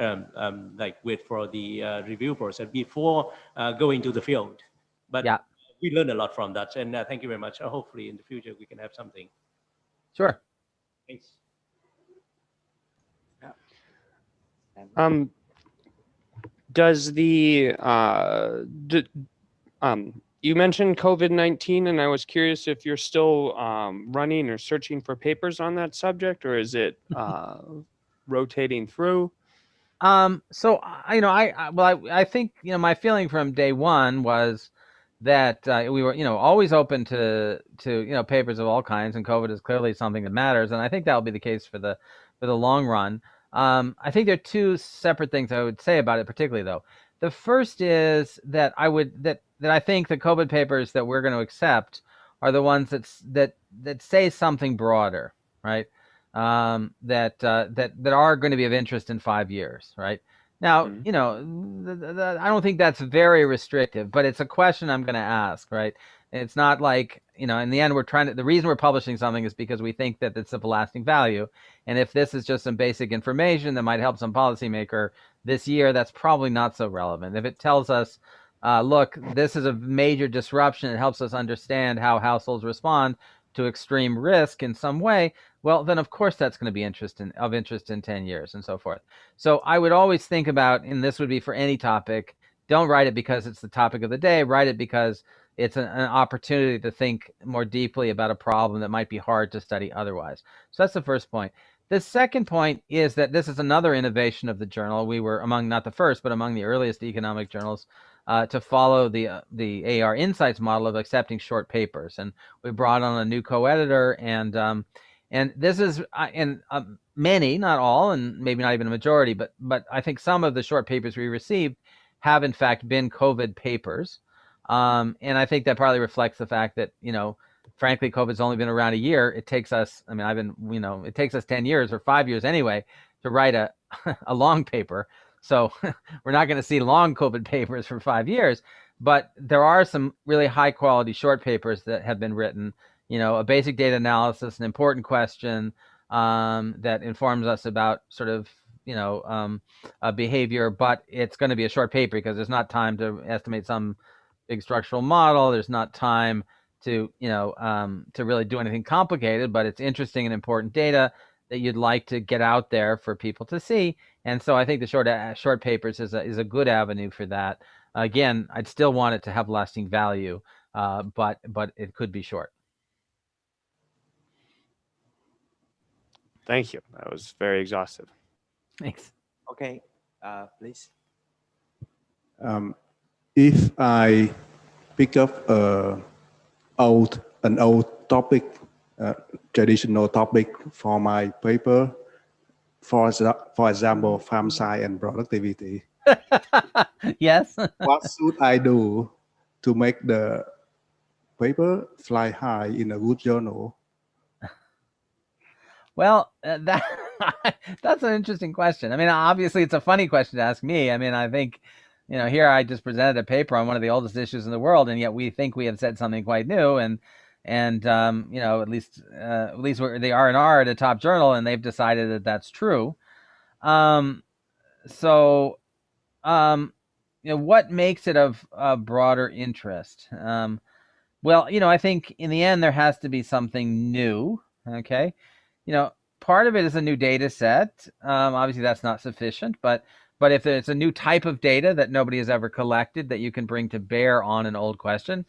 wait for the review process before going to the field. But yeah, we learned a lot from that. And thank you very much. Hopefully in the future we can have something. Sure. Thanks. Does the you mentioned COVID-19, and I was curious if you're still running or searching for papers on that subject, or is it rotating through? So I think my feeling from day one was that we were always open to papers of all kinds, and COVID is clearly something that matters, and I think that will be the case for the long run. I think there are two separate things I would say about it, particularly though. The first is that I think the COVID papers that we're going to accept are the ones that say something broader, right? That are going to be of interest in 5 years, right? Now, I don't think that's very restrictive, but it's a question I'm going to ask, right? It's not like, in the end, the reason we're publishing something is because we think that it's of lasting value. And if this is just some basic information that might help some policymaker this year, that's probably not so relevant. If it tells us, look, this is a major disruption, it helps us understand how households respond to extreme risk in some way, well, then of course that's going to be of interest in 10 years and so forth. So I would always think about, and this would be for any topic, don't write it because it's the topic of the day, write it because it's an opportunity to think more deeply about a problem that might be hard to study otherwise. So that's the first point. The second point is that this is another innovation of the journal. We were not the first, but among the earliest economic journals to follow the AR Insights model of accepting short papers. And we brought on a new co-editor, and this is many, not all, and maybe not even a majority, but I think some of the short papers we received have in fact been COVID papers. And I think that partly reflects the fact that, frankly, COVID's only been around a year. It takes us, it takes us 10 years or 5 years anyway to write a long paper. So we're not going to see long COVID papers for 5 years, but there are some really high quality short papers that have been written, a basic data analysis, an important question that informs us about sort of, behavior, but it's going to be a short paper because there's not time to estimate some big structural model. There's not time to really do anything complicated, but it's interesting and important data that you'd like to get out there for people to see. And so I think the short papers is a good avenue for that. Again, I'd still want it to have lasting value, but it could be short. Thank you. That was very exhaustive. Thanks. Okay, please. If I pick up an old topic, traditional topic for my paper, for example, farm size and productivity. Yes. What should I do to make the paper fly high in a good journal? Well, that's an interesting question. Obviously, it's a funny question to ask me. I think, here I just presented a paper on one of the oldest issues in the world, and yet we think we have said something quite new. And at least they R&R at a top journal, and they've decided that that's true. What makes it of broader interest? Well, I think in the end there has to be something new. Okay. Part of it is a new data set. Obviously that's not sufficient, but if it's a new type of data that nobody has ever collected that you can bring to bear on an old question,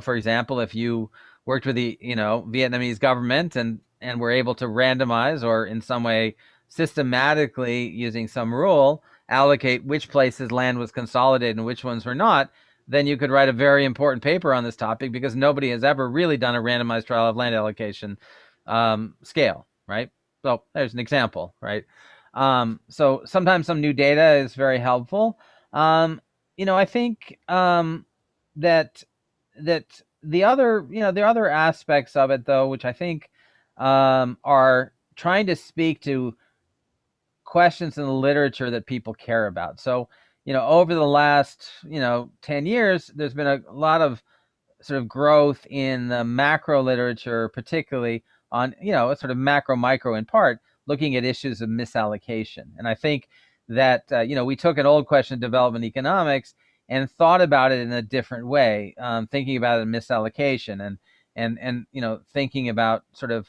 for example, if you worked with the, Vietnamese government and were able to randomize or in some way systematically, using some rule, allocate which places land was consolidated and which ones were not, then you could write a very important paper on this topic, because nobody has ever really done a randomized trial of land allocation scale, right? So there's an example, right? So sometimes some new data is very helpful. I think that the other aspects of it, though, which I think are trying to speak to questions in the literature that people care about. So, over the last, 10 years, there's been a lot of sort of growth in the macro literature, particularly on, sort of macro, micro in part, looking at issues of misallocation. And I think that, we took an old question of development economics and thought about it in a different way, thinking about it in misallocation and thinking about sort of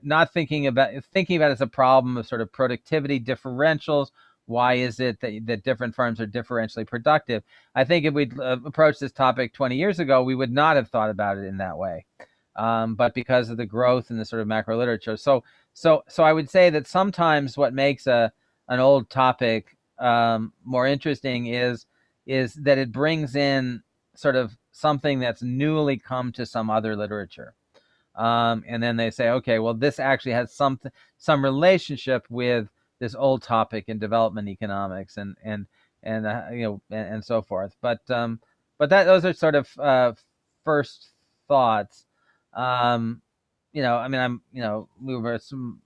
not thinking about it as a problem of sort of productivity differentials. Why is it that different firms are differentially productive? I think if we'd approached this topic 20 years ago, we would not have thought about it in that way. But because of the growth in the sort of macro literature. So I would say that sometimes what makes an old topic more interesting is that it brings in sort of something that's newly come to some other literature. And then they say, okay, well, this actually has some relationship with this old topic in development economics and so forth. But those are sort of first thoughts. We were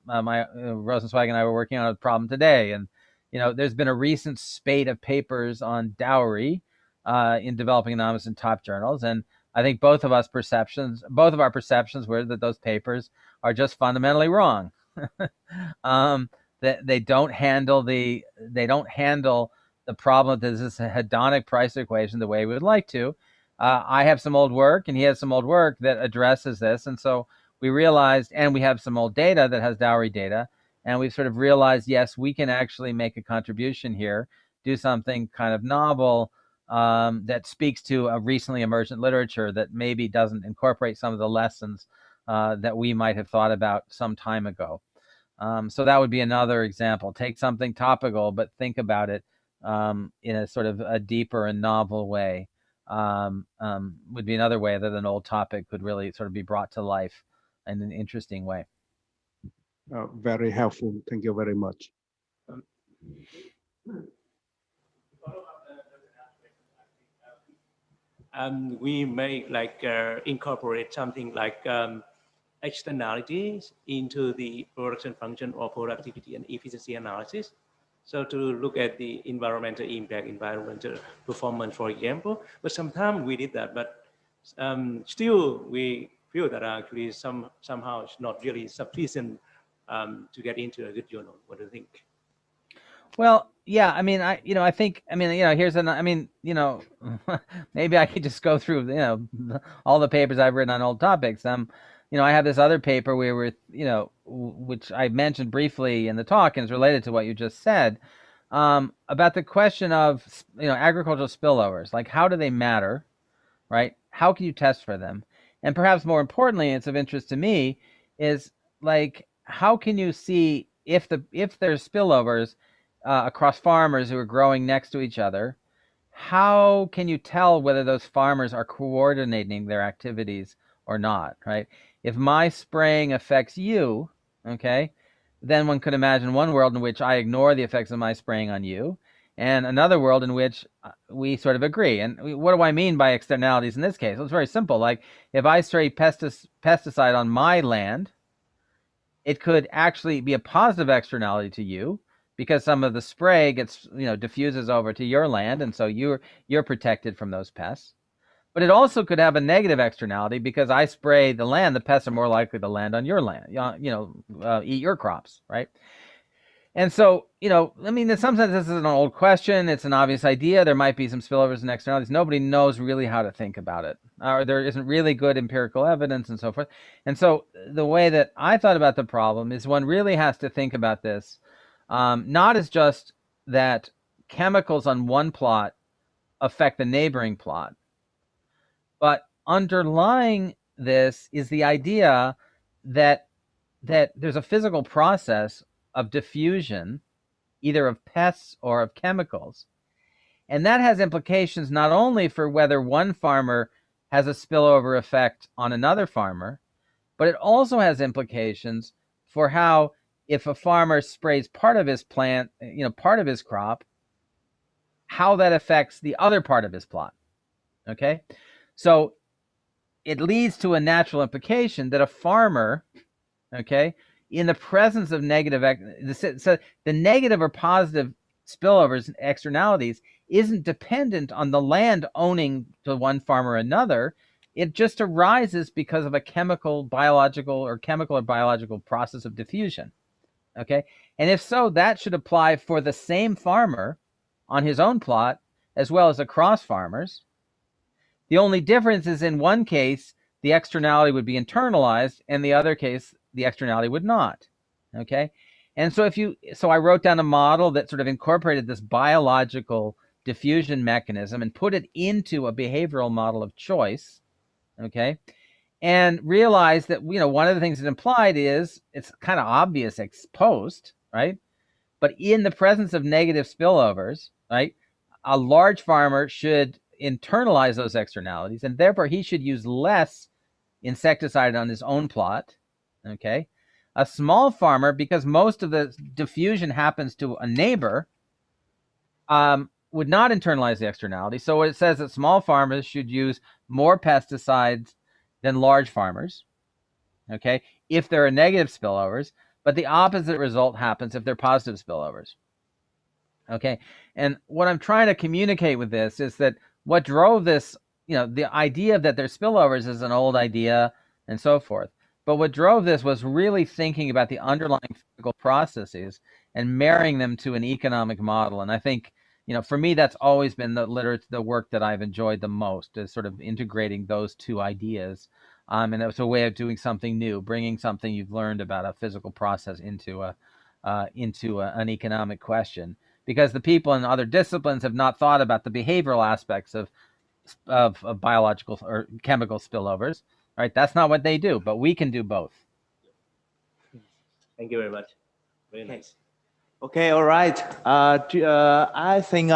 Rosenzweig and I were working on a problem today, and there's been a recent spate of papers on dowry in developing economics in top journals, and I think both of our perceptions were that those papers are just fundamentally wrong. That they don't handle the problem that this is a hedonic price equation the way we would like to. I have some old work, and he has some old work that addresses this, and so we realized, and we have some old data that has dowry data, and we've sort of realized, yes, we can actually make a contribution here, do something kind of novel that speaks to a recently emergent literature that maybe doesn't incorporate some of the lessons that we might have thought about some time ago. So that would be another example. Take something topical, but think about it in a sort of a deeper and novel way. Would be another way that an old topic could really sort of be brought to life in an interesting way. Very helpful. Thank you very much. We may incorporate something like externalities into the production function or productivity and efficiency analysis. So to look at the environmental impact, environmental performance, for example. But sometimes we did that, but still we feel that actually somehow it's not really sufficient to get into a good journal. What do you think? Well, yeah, I think, here's maybe I could just go through, all the papers I've written on old topics. I have this other paper which I mentioned briefly in the talk, and is related to what you just said, about the question of, agricultural spillovers. Like, how do they matter, right? How can you test for them? And perhaps more importantly, it's of interest to me, is like, how can you see if there's spillovers across farmers who are growing next to each other? How can you tell whether those farmers are coordinating their activities or not, right? If my spraying affects you, okay, then one could imagine one world in which I ignore the effects of my spraying on you, and another world in which we sort of agree. And what do I mean by externalities in this case? Well, it's very simple. Like, if I spray pesticide on my land, it could actually be a positive externality to you, because some of the spray gets, diffuses over to your land, and so you're protected from those pests. But it also could have a negative externality, because I spray the land, the pests are more likely to land on your land, eat your crops, right? And so, in some sense, this is an old question. It's an obvious idea. There might be some spillovers and externalities. Nobody knows really how to think about it, or there isn't really good empirical evidence and so forth. And so the way that I thought about the problem is one really has to think about this, not as just that chemicals on one plot affect the neighboring plot, but underlying this is the idea that there's a physical process of diffusion, either of pests or of chemicals. And that has implications not only for whether one farmer has a spillover effect on another farmer, but it also has implications for how, if a farmer sprays part of his plant, part of his crop, how that affects the other part of his plot. Okay? So it leads to a natural implication that a farmer, okay, in the presence of negative, so the negative or positive spillovers and externalities isn't dependent on the land owning to one farm or another. It just arises because of a chemical, biological process of diffusion. Okay, and if so, that should apply for the same farmer on his own plot as well as across farmers. The only difference is in one case, the externality would be internalized, and the other case, the externality would not. Okay, and so I wrote down a model that sort of incorporated this biological diffusion mechanism and put it into a behavioral model of choice. Okay, and realized that one of the things it implied is it's kind of obvious ex post, right? But in the presence of negative spillovers, right, a large farmer should internalize those externalities, and therefore he should use less insecticide on his own plot. Okay, a small farmer, because most of the diffusion happens to a neighbor, would not internalize the externality. So it says that small farmers should use more pesticides than large farmers, okay, if there are negative spillovers, but the opposite result happens if they're positive spillovers. Okay, and what I'm trying to communicate with this is that what drove this, the idea that there's spillovers is an old idea and so forth. But what drove this was really thinking about the underlying physical processes and marrying them to an economic model. And I think, for me, that's always been the work that I've enjoyed the most, is sort of integrating those two ideas. And it was a way of doing something new, bringing something you've learned about a physical process into an economic question. Because the people in other disciplines have not thought about the behavioral aspects of biological or chemical spillovers. Right? That's not what they do, but we can do both. Thank you very much. Very nice. Okay, all right. I think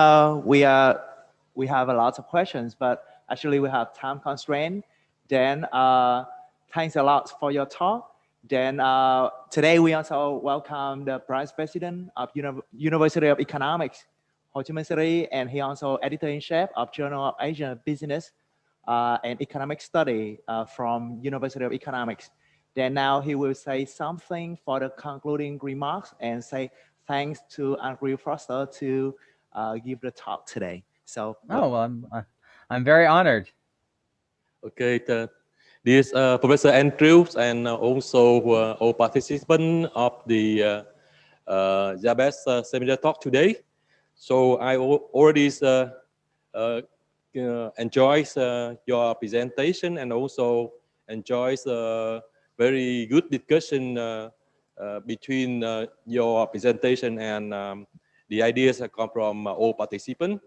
we have a lot of questions, but actually we have time constraint. Then thanks a lot for your talk. Then today we also welcome the Vice President of University of Economics, Ho Chi Minh City, and he also editor-in-chief of Journal of Asian Business and Economic Study from University of Economics. Then now he will say something for the concluding remarks and say thanks to Andrew Foster to give the talk today. So. Oh, well, I'm very honored. Okay, this Professor Andrews and also all participants of the JBEST seminar talk today. So I already enjoys your presentation and also enjoys very good discussion between your presentation and the ideas that come from all participants.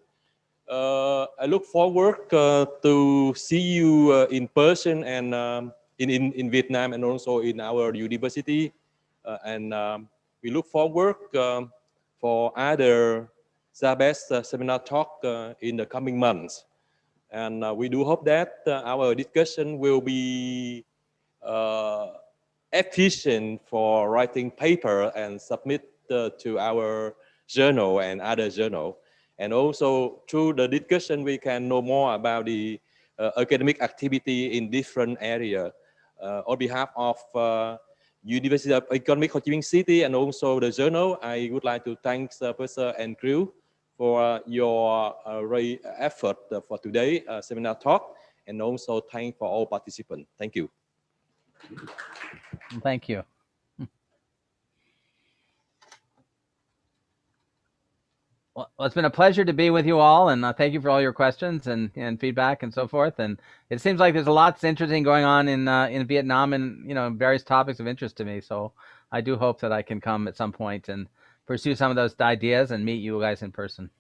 I look forward to see you in person and in Vietnam and also in our university. And we look forward for other JBEST seminar talk in the coming months. And we do hope that our discussion will be efficient for writing paper and submit to our journal and other journal. And also through the discussion, we can know more about the academic activity in different areas. On behalf of University of Economics Ho Chi Minh City and also the journal, I would like to thank Professor Andrew for your effort for today seminar talk, and also thank for all participants. Thank you. Thank you. Well, it's been a pleasure to be with you all, and thank you for all your questions and feedback and so forth. And it seems like there's a lot interesting going on in Vietnam, and various topics of interest to me. So I do hope that I can come at some point and pursue some of those ideas and meet you guys in person.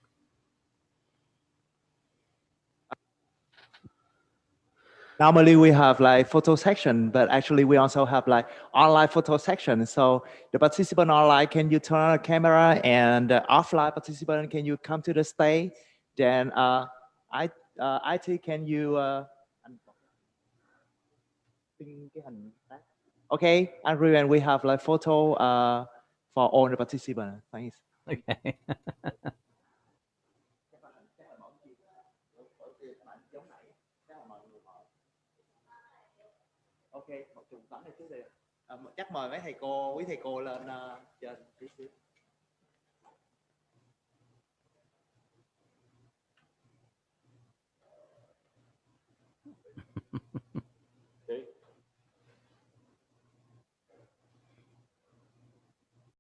Normally we have like photo section, but actually we also have like online photo section. So the participant online, can you turn on the camera, and offline participant, can you come to the stage? Then IT, can you okay, Andrew, and we have like photo for all the participants. Thanks. Okay. Ok, một chục tấm này trước đi. Chắc mời mấy thầy cô, quý thầy cô lên trên tí xíu.